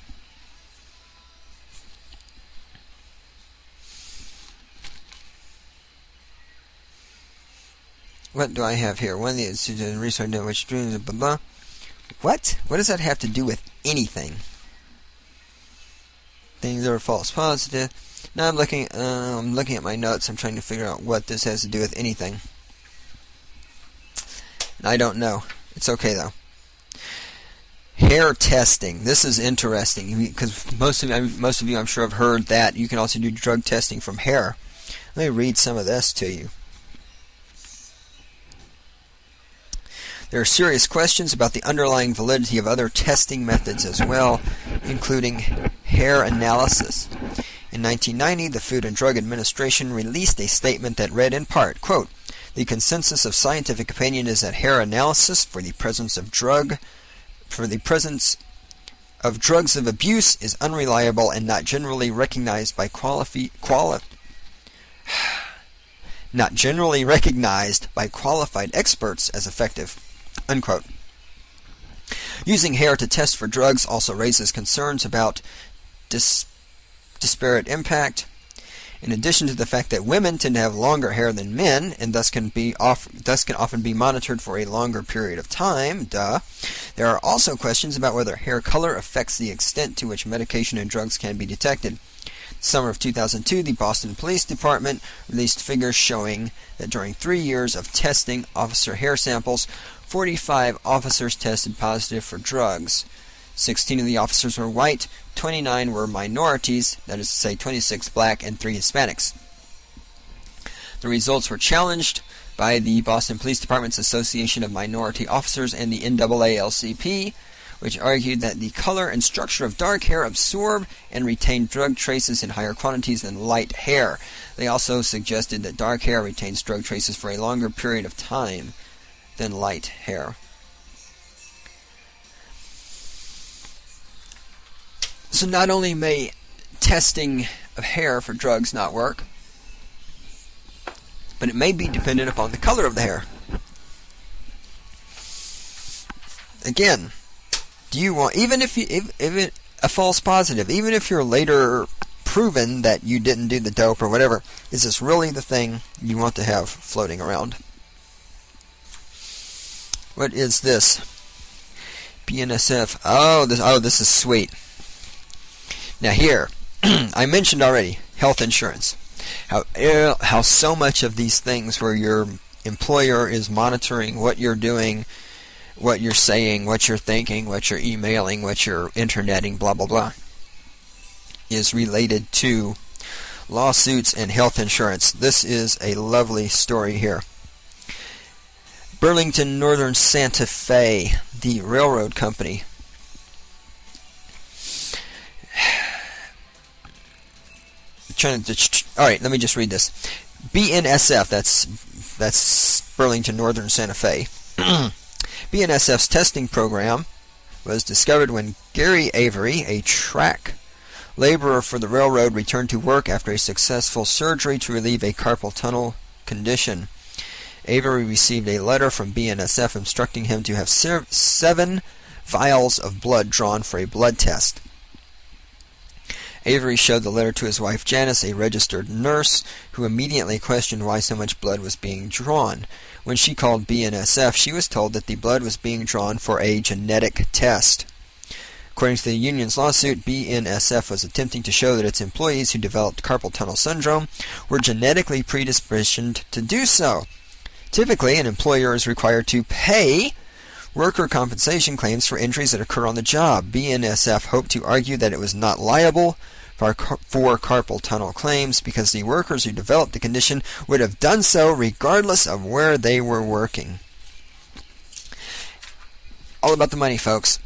What do I have here? One of these research which blah blah. What? What does that have to do with anything? Things are false positive. Now I'm looking at my notes. I'm trying to figure out what this has to do with anything. I don't know. It's okay though. Hair testing. This is interesting because most of you, I'm sure, have heard that you can also do drug testing from hair. Let me read some of this to you. There are serious questions about the underlying validity of other testing methods as well, including hair analysis. In 1990, the Food and Drug Administration released a statement that read in part, quote, "The consensus of scientific opinion is that hair analysis for the presence of drugs of abuse is unreliable and not generally recognized by qualified experts as effective," unquote. Using hair to test for drugs also raises concerns about disparate impact. In addition to the fact that women tend to have longer hair than men, and thus can often be monitored for a longer period of time, there are also questions about whether hair color affects the extent to which medication and drugs can be detected. Summer of 2002, the Boston Police Department released figures showing that during 3 years of testing officer hair samples, 45 officers tested positive for drugs. 16 of the officers were white, 29 were minorities, that is to say 26 black and 3 Hispanics. The results were challenged by the Boston Police Department's Association of Minority Officers and the NAACP, which argued that the color and structure of dark hair absorb and retain drug traces in higher quantities than light hair. They also suggested that dark hair retains drug traces for a longer period of time than light hair. So not only may testing of hair for drugs not work, but it may be dependent upon the color of the hair. Again, do you want, even if a false positive, even if you're later proven that you didn't do the dope or whatever, is this really the thing you want to have floating around? What is this? BNSF. Oh, this is sweet. Now here, I mentioned already health insurance. How so much of these things where your employer is monitoring what you're doing, what you're saying, what you're thinking, what you're emailing, what you're interneting, blah blah blah, is related to lawsuits and health insurance. This is a lovely story here. Burlington Northern Santa Fe, the railroad company. Alright, let me just read this. BNSF, that's Burlington Northern Santa Fe. BNSF's testing program was discovered when Gary Avery, a track laborer for the railroad, returned to work after a successful surgery to relieve a carpal tunnel condition. Avery received a letter from BNSF instructing him to have 7 vials of blood drawn for a blood test. Avery showed the letter to his wife Janice, a registered nurse, who immediately questioned why so much blood was being drawn. When she called BNSF, she was told that the blood was being drawn for a genetic test. According to the union's lawsuit, BNSF was attempting to show that its employees who developed carpal tunnel syndrome were genetically predisposed to do so. Typically, an employer is required to pay worker compensation claims for injuries that occur on the job. BNSF hoped to argue that it was not liable for carpal tunnel claims because the workers who developed the condition would have done so regardless of where they were working. All about the money, folks.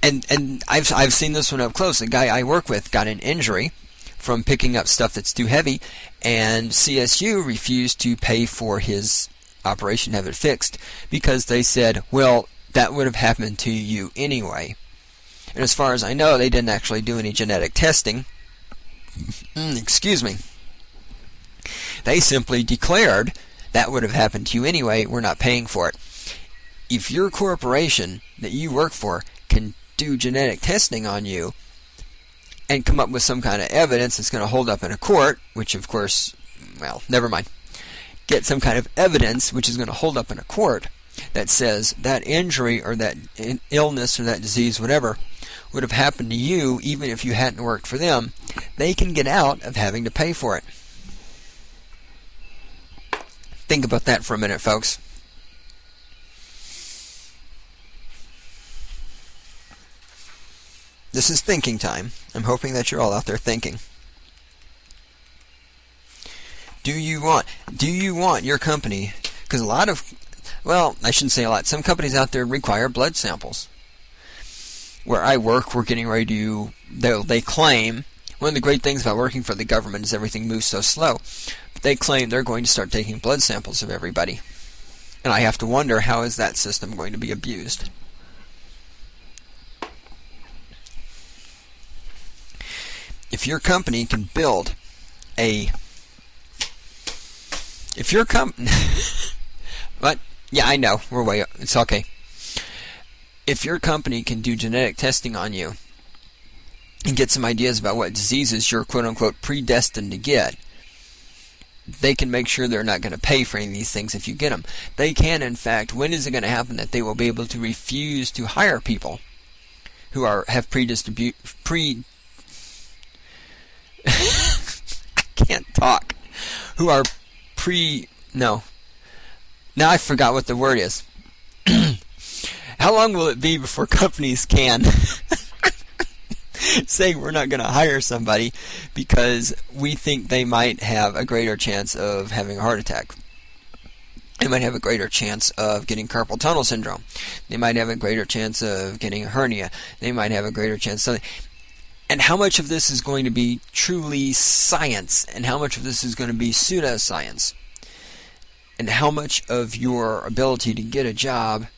And I've seen this one up close. The guy I work with got an injury from picking up stuff that's too heavy, and CSU refused to pay for his operation, have it fixed, because they said, well, that would have happened to you anyway. And as far as I know, they didn't actually do any genetic testing. Excuse me. They simply declared that would have happened to you anyway, we're not paying for it. If your corporation that you work for can do genetic testing on you and come up with some kind of evidence that's going to hold up in a court, which of course, well, never mind. Get some kind of evidence which is going to hold up in a court that says that injury or that illness or that disease, whatever, would have happened to you even if you hadn't worked for them, they can get out of having to pay for it. Think about that for a minute, folks. This is thinking time. I'm hoping that you're all out there thinking. Do you want your company, because a lot of, well, I shouldn't say a lot, some companies out there require blood samples. Where I work, we're getting ready to, they claim One of the great things about working for the government is everything moves so slow. But they claim they're going to start taking blood samples of everybody. And I have to wonder, how is that system going to be abused? If your company can build a... If your company... What? Yeah, I know. We're way up. It's okay. If your company can do genetic testing on you and get some ideas about what diseases you're quote-unquote predestined to get, they can make sure they're not going to pay for any of these things if you get them. They can, in fact, when is it going to happen that they will be able to refuse to hire people who have I can't talk. Who are no. Now I forgot what the word is. How long will it be before companies can say we're not going to hire somebody because we think they might have a greater chance of having a heart attack? They might have a greater chance of getting carpal tunnel syndrome. They might have a greater chance of getting a hernia. They might have a greater chance of something. And how much of this is going to be truly science, and how much of this is going to be pseudoscience? And how much of your ability to get a job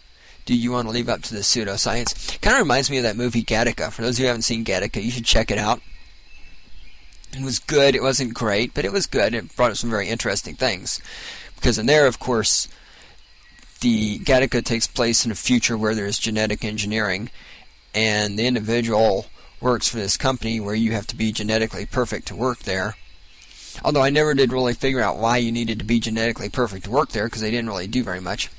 do you want to leave up to the pseudoscience? Kind of reminds me of that movie Gattaca. For those of you who haven't seen Gattaca, you should check it out. It was good. It wasn't great, but it was good. It brought up some very interesting things. Because in there, of course, the Gattaca takes place in a future where there's genetic engineering, and the individual works for this company where you have to be genetically perfect to work there. Although I never did really figure out why you needed to be genetically perfect to work there, because they didn't really do very much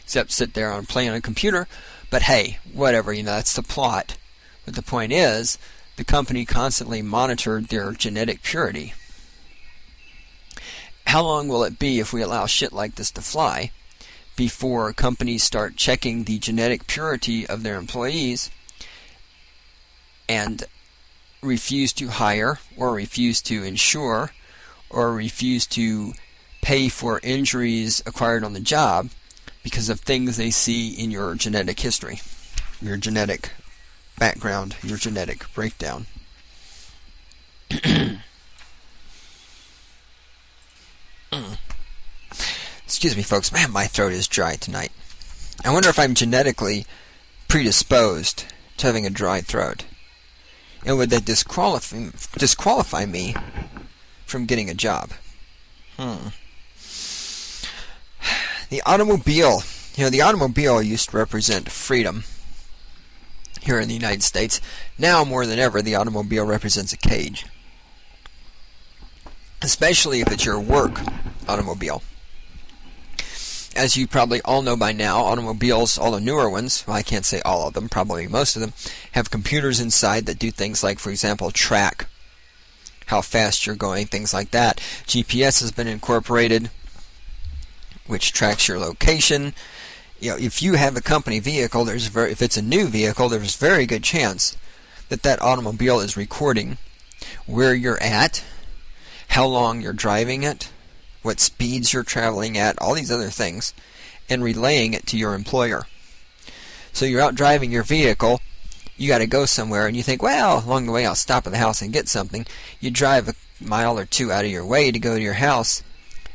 except sit there and play on a computer. But hey, whatever, that's the plot. But the point is, the company constantly monitored their genetic purity. How long will it be if we allow shit like this to fly before companies start checking the genetic purity of their employees and refuse to hire, or refuse to insure, or refuse to pay for injuries acquired on the job because of things they see in your genetic history, your genetic background, your genetic breakdown? Excuse me, folks. Man, my throat is dry tonight. I wonder if I'm genetically predisposed to having a dry throat. And would that disqualify me from getting a job? The automobile. The automobile used to represent freedom here in the United States. Now, more than ever, the automobile represents a cage. Especially if it's your work automobile. As you probably all know by now, automobiles, all the newer ones, well, I can't say all of them, probably most of them, have computers inside that do things like, for example, track how fast you're going, things like that. GPS has been incorporated, which tracks your location. If you have a company vehicle, if it's a new vehicle, there's a very good chance that that automobile is recording where you're at, how long you're driving it, what speeds you're traveling at, all these other things, and relaying it to your employer. So you're out driving your vehicle, you got to go somewhere, and you think, well, along the way I'll stop at the house and get something. You drive a mile or two out of your way to go to your house.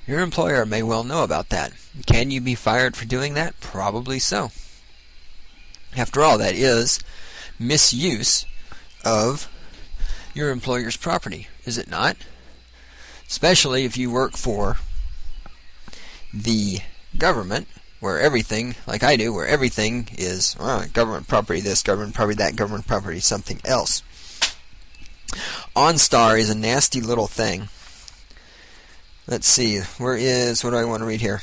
Your employer may well know about that. Can you be fired for doing that? Probably so. After all, that is misuse of your employer's property, is it not? Especially if you work for the government, where everything, like I do, where everything is government property this, government property that, government property something else. OnStar is a nasty little thing. Let's see, what do I want to read here?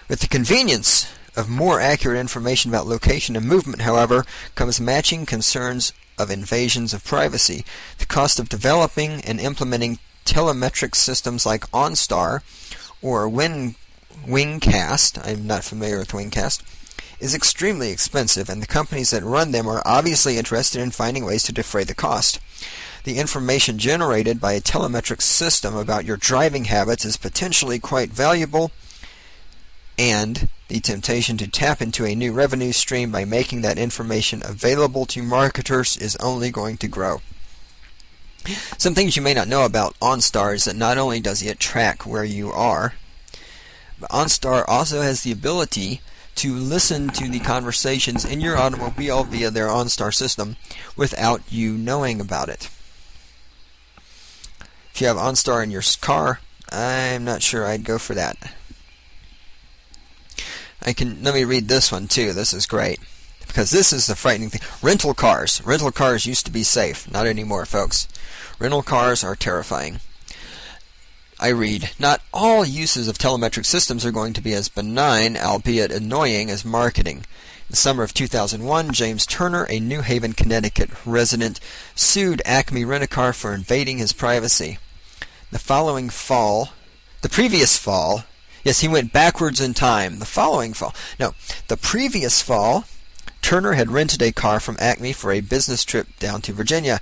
With the convenience of more accurate information about location and movement, however, comes matching concerns of invasions of privacy. The cost of developing and implementing telemetric systems like OnStar or Wingcast, I'm not familiar with Wingcast, is extremely expensive, and the companies that run them are obviously interested in finding ways to defray the cost. The information generated by a telemetric system about your driving habits is potentially quite valuable, and the temptation to tap into a new revenue stream by making that information available to marketers is only going to grow. Some things you may not know about OnStar is that not only does it track where you are, but OnStar also has the ability to listen to the conversations in your automobile via their OnStar system without you knowing about it. If you have OnStar in your car, I'm not sure I'd go for that. Let me read this one too. This is great, because this is the frightening thing. Rental cars. Rental cars used to be safe. Not anymore, folks. Rental cars are terrifying. I read, not all uses of telemetric systems are going to be as benign, albeit annoying, as marketing. In the summer of 2001, James Turner, a New Haven, Connecticut resident, sued Acme Rent-A-Car for invading his privacy. The previous fall, yes, he went backwards in time. The previous fall, Turner had rented a car from Acme for a business trip down to Virginia.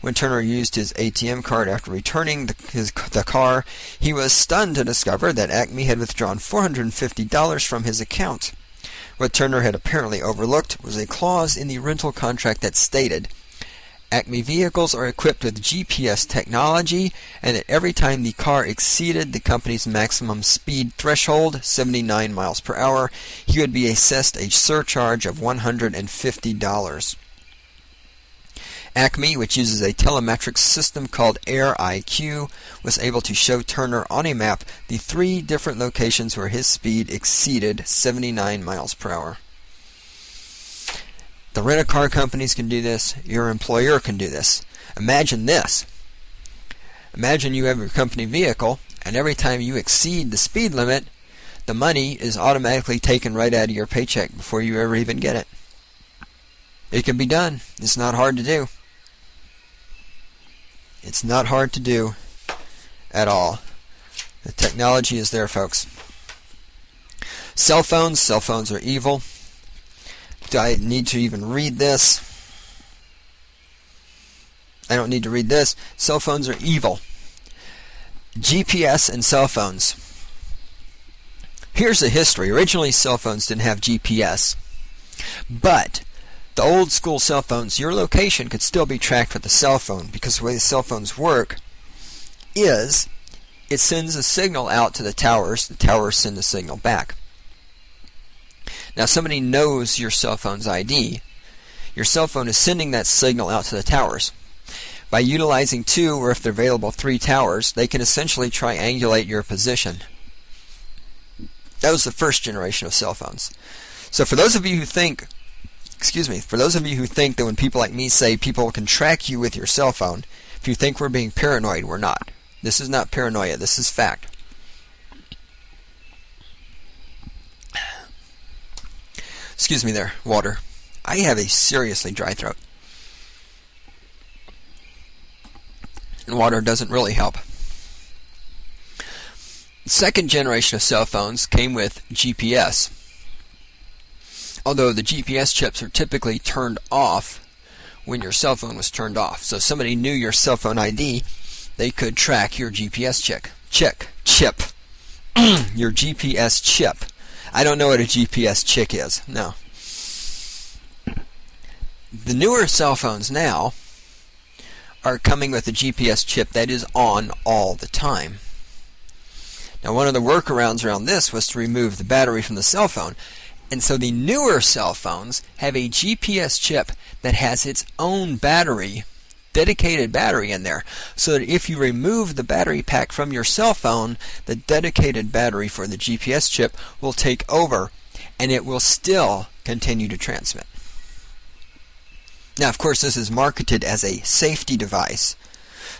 When Turner used his ATM card after returning the car, he was stunned to discover that Acme had withdrawn $450 from his account. What Turner had apparently overlooked was a clause in the rental contract that stated, Acme vehicles are equipped with GPS technology, and that every time the car exceeded the company's maximum speed threshold, 79 miles per hour, he would be assessed a surcharge of $150. Acme, which uses a telemetric system called Air IQ, was able to show Turner on a map the 3 different locations where his speed exceeded 79 miles per hour. The rent-a-car companies can do this. Your employer can do this. Imagine this. Imagine you have your company vehicle, and every time you exceed the speed limit, the money is automatically taken right out of your paycheck before you ever even get it. It can be done. It's not hard to do. It's not hard to do at all. The technology is there, folks. Cell phones. Cell phones are evil. Do I need to even read this? I don't need to read this. Cell phones are evil. GPS and cell phones. Here's the history. Originally, cell phones didn't have GPS. But the old school cell phones, your location could still be tracked with the cell phone, because the way the cell phones work is it sends a signal out to the towers send the signal back. Now somebody knows your cell phone's ID. Your cell phone is sending that signal out to the towers. By utilizing 2, or if they're available 3 towers, they can essentially triangulate your position. That was the first generation of cell phones. So for those of you who think that when people like me say people can track you with your cell phone, if you think we're being paranoid, we're not. This is not paranoia. This is fact. Excuse me there, water. I have a seriously dry throat. And water doesn't really help. The second generation of cell phones came with GPS. Although the GPS chips are typically turned off when your cell phone was turned off. So if somebody knew your cell phone ID, they could track your GPS chip. Your GPS chip. I don't know what a GPS chick is. No. The newer cell phones now are coming with a GPS chip that is on all the time. Now, one of the workarounds around this was to remove the battery from the cell phone. And so the newer cell phones have a GPS chip that has its own battery, dedicated battery in there, so that if you remove the battery pack from your cell phone, the dedicated battery for the GPS chip will take over, and it will still continue to transmit. Now, of course, this is marketed as a safety device,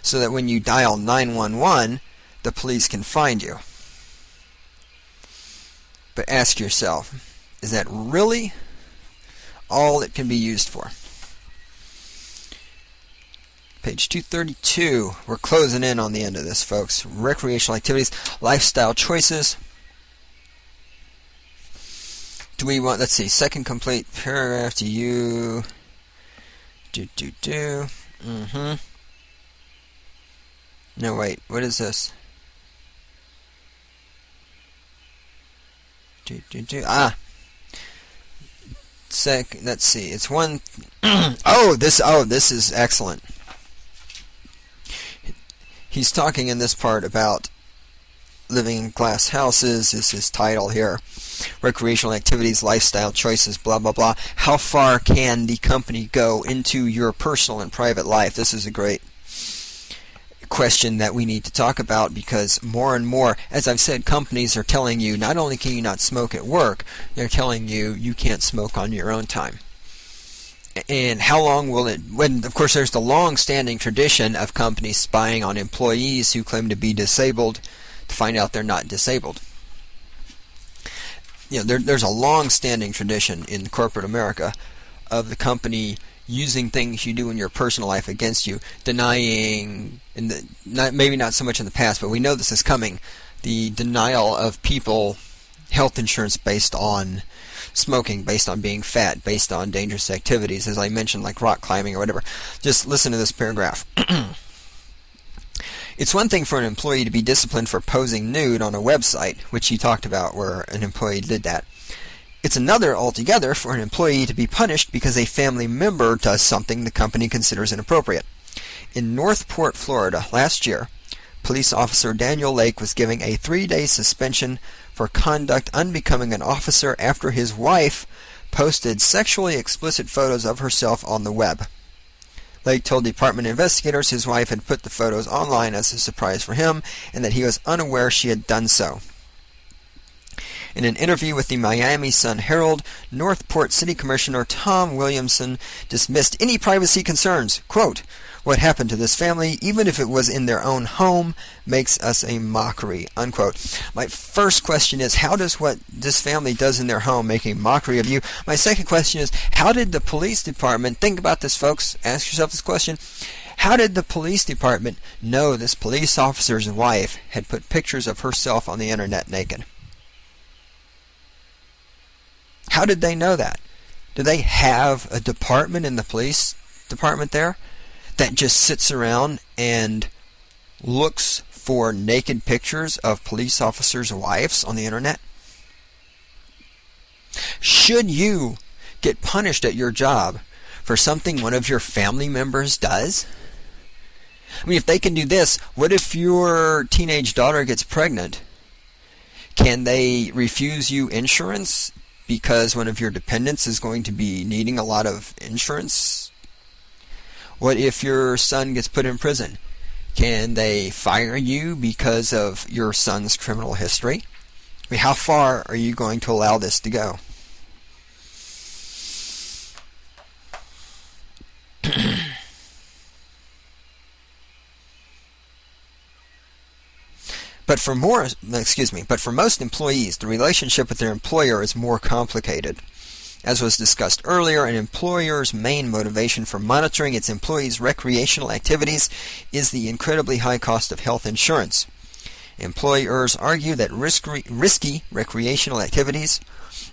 so that when you dial 911, the police can find you. But ask yourself, is that really all it can be used for? Page 232. We're closing in on the end of this, folks. Recreational activities, lifestyle choices. Do we want, let's see, second complete paragraph to you. No, wait, what is this? Let's see, it's one. This is excellent. he's talking in this part about living in glass houses is his title here. Recreational activities, lifestyle choices, blah, blah, blah. How far can the company go into your personal and private life? This is a great question that we need to talk about, because more and more, as I've said, companies are telling you not only can you not smoke at work, they're telling you you can't smoke on your own time. And how long will it, when of course there's the long-standing tradition of companies spying on employees who claim to be disabled to find out they're not disabled. There's a long-standing tradition in corporate America of the company using things you do in your personal life against you, denying, maybe not so much in the past, but we know this is coming, the denial of people health insurance based on smoking, based on being fat, based on dangerous activities, as I mentioned, like rock climbing or whatever. Just listen to this paragraph. It's one thing for an employee to be disciplined for posing nude on a website, which he talked about where an employee did that. It's another altogether for an employee to be punished because a family member does something the company considers inappropriate. In Northport, Florida, last year, police officer Daniel Lake was given a 3-day suspension for conduct unbecoming an officer after his wife posted sexually explicit photos of herself on the web. Lake told department investigators his wife had put the photos online as a surprise for him and that he was unaware she had done so. In an interview with the Miami Sun-Herald, Northport City Commissioner Tom Williamson dismissed any privacy concerns. Quote, "What happened to this family, even if it was in their own home, makes us a mockery." Unquote. My first question is, how does what this family does in their home make a mockery of you? My second question is, how did the police department, think about this folks, ask yourself this question, how did the police department know this police officer's wife had put pictures of herself on the internet naked? How did they know that? Do they have a department in the police department there that just sits around and looks for naked pictures of police officers' wives on the internet? Should you get punished at your job for something one of your family members does? I mean, if they can do this, what if your teenage daughter gets pregnant? Can they refuse you insurance because one of your dependents is going to be needing a lot of insurance? What if your son gets put in prison? Can they fire you because of your son's criminal history? I mean, how far are you going to allow this to go? But for most employees, the relationship with their employer is more complicated. As was discussed earlier, an employer's main motivation for monitoring its employees' recreational activities is the incredibly high cost of health insurance. Employers argue that risky recreational activities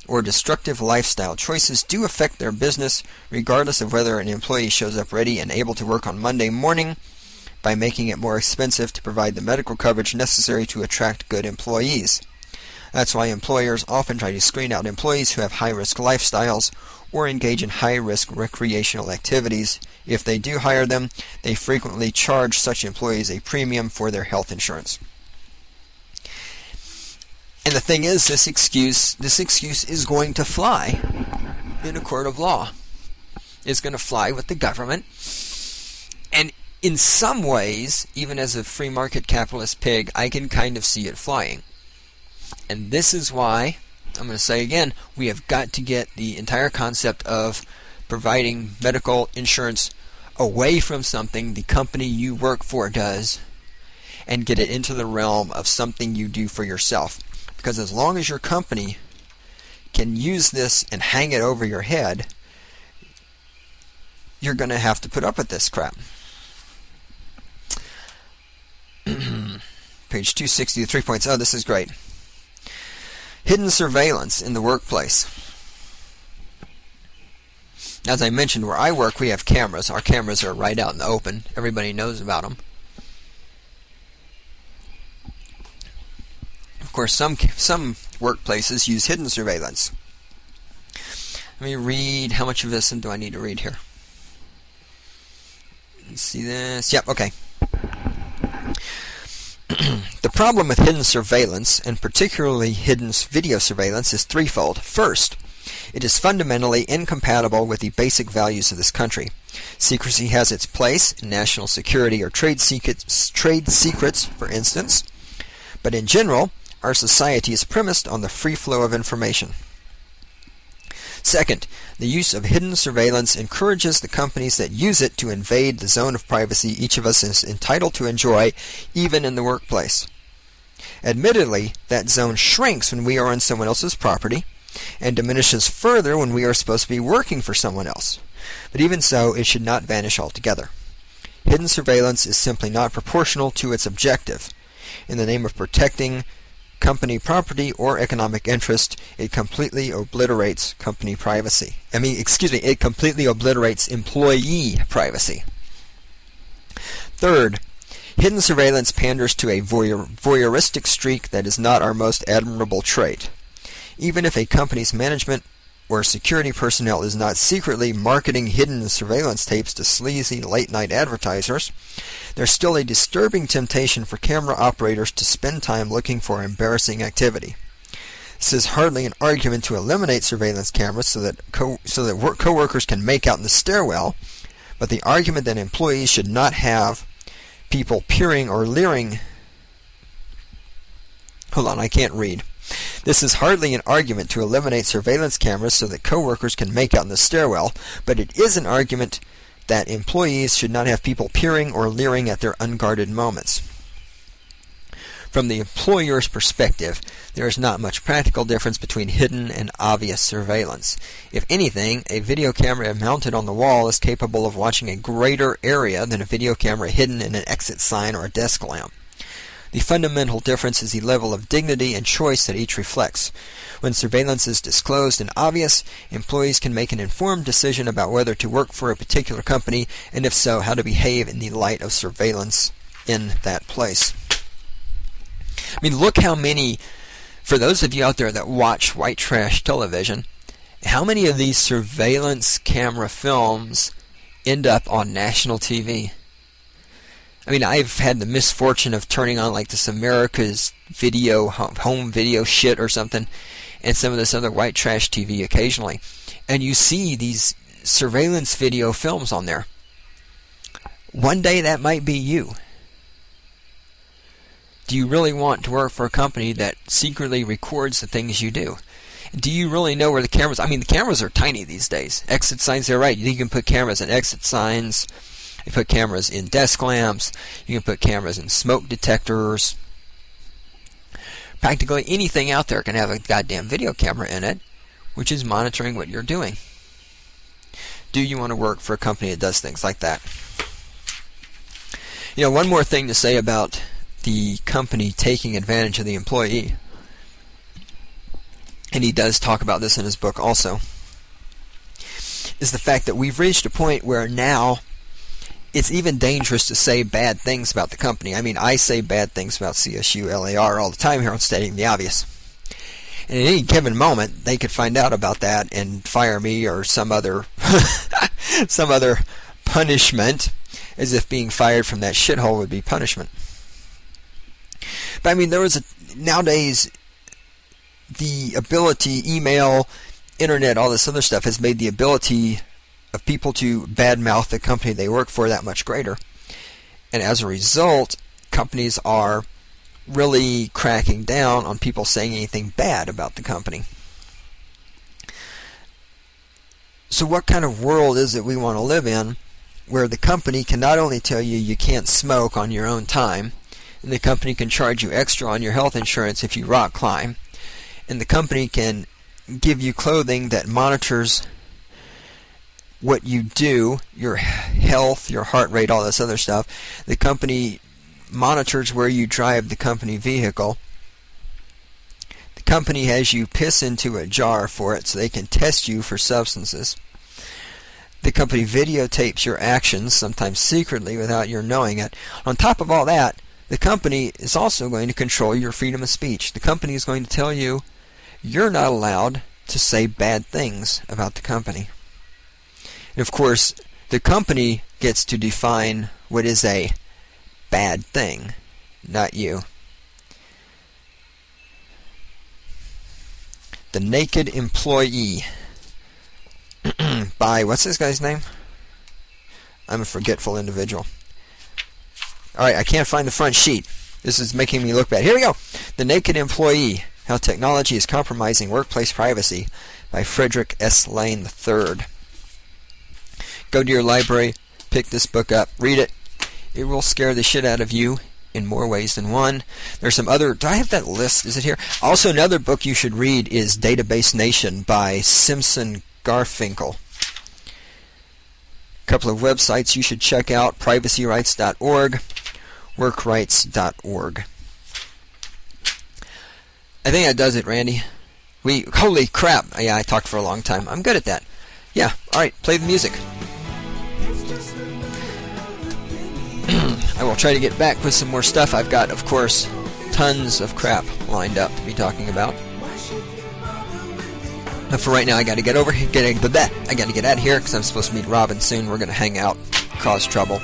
or destructive lifestyle choices do affect their business, regardless of whether an employee shows up ready and able to work on Monday morning, by making it more expensive to provide the medical coverage necessary to attract good employees. That's why employers often try to screen out employees who have high-risk lifestyles or engage in high-risk recreational activities. If they do hire them, they frequently charge such employees a premium for their health insurance. And the thing is, this excuse is going to fly in a court of law. It's going to fly with the government. And in some ways, even as a free market capitalist pig, I can kind of see it flying. And this is why, I'm going to say again, we have got to get the entire concept of providing medical insurance away from something the company you work for does and get it into the realm of something you do for yourself. Because as long as your company can use this and hang it over your head, you're going to have to put up with this crap. Page 260, 3 points. Oh, this is great. Hidden surveillance in the workplace. As I mentioned, where I work, we have cameras. Our cameras are right out in the open. Everybody knows about them. Of course, some workplaces use hidden surveillance. Let me read. How much of this do I need to read here? Let's see this. Yep, okay. problem with hidden surveillance, and particularly hidden video surveillance, is threefold. First, it is fundamentally incompatible with the basic values of this country. Secrecy has its place in national security or trade secrets, for instance, but in general, our society is premised on the free flow of information. Second, the use of hidden surveillance encourages the companies that use it to invade the zone of privacy each of us is entitled to enjoy, even in the workplace. Admittedly, that zone shrinks when we are on someone else's property, and diminishes further when we are supposed to be working for someone else. But even so, it should not vanish altogether. Hidden surveillance is simply not proportional to its objective. In the name of protecting company property or economic interest, it completely obliterates company privacy. It completely obliterates employee privacy. Third, hidden surveillance panders to a voyeuristic streak that is not our most admirable trait. Even if a company's management or security personnel is not secretly marketing hidden surveillance tapes to sleazy late-night advertisers, there's still a disturbing temptation for camera operators to spend time looking for embarrassing activity. This is hardly an argument to eliminate surveillance cameras so that coworkers can make out in the stairwell, but the argument that employees should not have people peering or leering. Hold on, I can't read. This is hardly an argument to eliminate surveillance cameras so that coworkers can make out in the stairwell, but it is an argument that employees should not have people peering or leering at their unguarded moments. From the employer's perspective, there is not much practical difference between hidden and obvious surveillance. If anything, a video camera mounted on the wall is capable of watching a greater area than a video camera hidden in an exit sign or a desk lamp. The fundamental difference is the level of dignity and choice that each reflects. When surveillance is disclosed and obvious, employees can make an informed decision about whether to work for a particular company, and if so, how to behave in the light of surveillance in that place. Look how many, for those of you out there that watch white trash television, how many of these surveillance camera films end up on national TV? I've had the misfortune of turning on like this America's video, home video shit or something, and some of this other white trash TV occasionally. And you see these surveillance video films on there. One day that might be you. Do you really want to work for a company that secretly records the things you do? Do you really know where the cameras... the cameras are tiny these days. Exit signs, they're right. You can put cameras in exit signs. You put cameras in desk lamps. You can put cameras in smoke detectors. Practically anything out there can have a goddamn video camera in it, which is monitoring what you're doing. Do you want to work for a company that does things like that? One more thing to say about the company taking advantage of the employee, and he does talk about this in his book also, is the fact that we've reached a point where now it's even dangerous to say bad things about the company. I say bad things about CSU LAR all the time here on Stating the Obvious. And at any given moment, they could find out about that and fire me or some other some other punishment, as if being fired from that shithole would be punishment. But nowadays, the ability, email, internet, all this other stuff has made the ability of people to badmouth the company they work for that much greater. And as a result, companies are really cracking down on people saying anything bad about the company. So what kind of world is it we want to live in, where the company can not only tell you you can't smoke on your own time, and the company can charge you extra on your health insurance if you rock climb, and the company can give you clothing that monitors what you do, your health, your heart rate, all this other stuff. The company monitors where you drive the company vehicle. The company has you piss into a jar for it so they can test you for substances. The company videotapes your actions, sometimes secretly without your knowing it. On top of all that, the company is also going to control your freedom of speech. The company is going to tell you you're not allowed to say bad things about the company. And of course, the company gets to define what is a bad thing, not you. The Naked Employee by, what's this guy's name? I'm a forgetful individual. Alright, I can't find the front sheet. This is making me look bad. Here we go. The Naked Employee, How Technology is Compromising Workplace Privacy by Frederick S. Lane III. Go to your library, pick this book up, read it. It will scare the shit out of you in more ways than one. There's some other... Do I have that list? Is it here? Also, another book you should read is Database Nation by Simpson Garfinkel. A couple of websites you should check out: privacyrights.org, workrights.org. I think that does it, Randy. Holy crap! Yeah, I talked for a long time. I'm good at that. Yeah, alright, play the music. I will try to get back with some more stuff. I've got, of course, tons of crap lined up to be talking about. But for right now, I got to get over here. I got to get out of here because I'm supposed to meet Robin soon. We're going to hang out, cause trouble.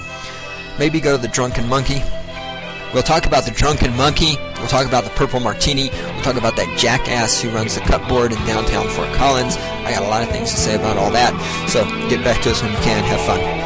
Maybe go to the Drunken Monkey. We'll talk about the Drunken Monkey. We'll talk about the Purple Martini. We'll talk about that jackass who runs the cupboard in downtown Fort Collins. I got a lot of things to say about all that. So get back to us when you can. Have fun.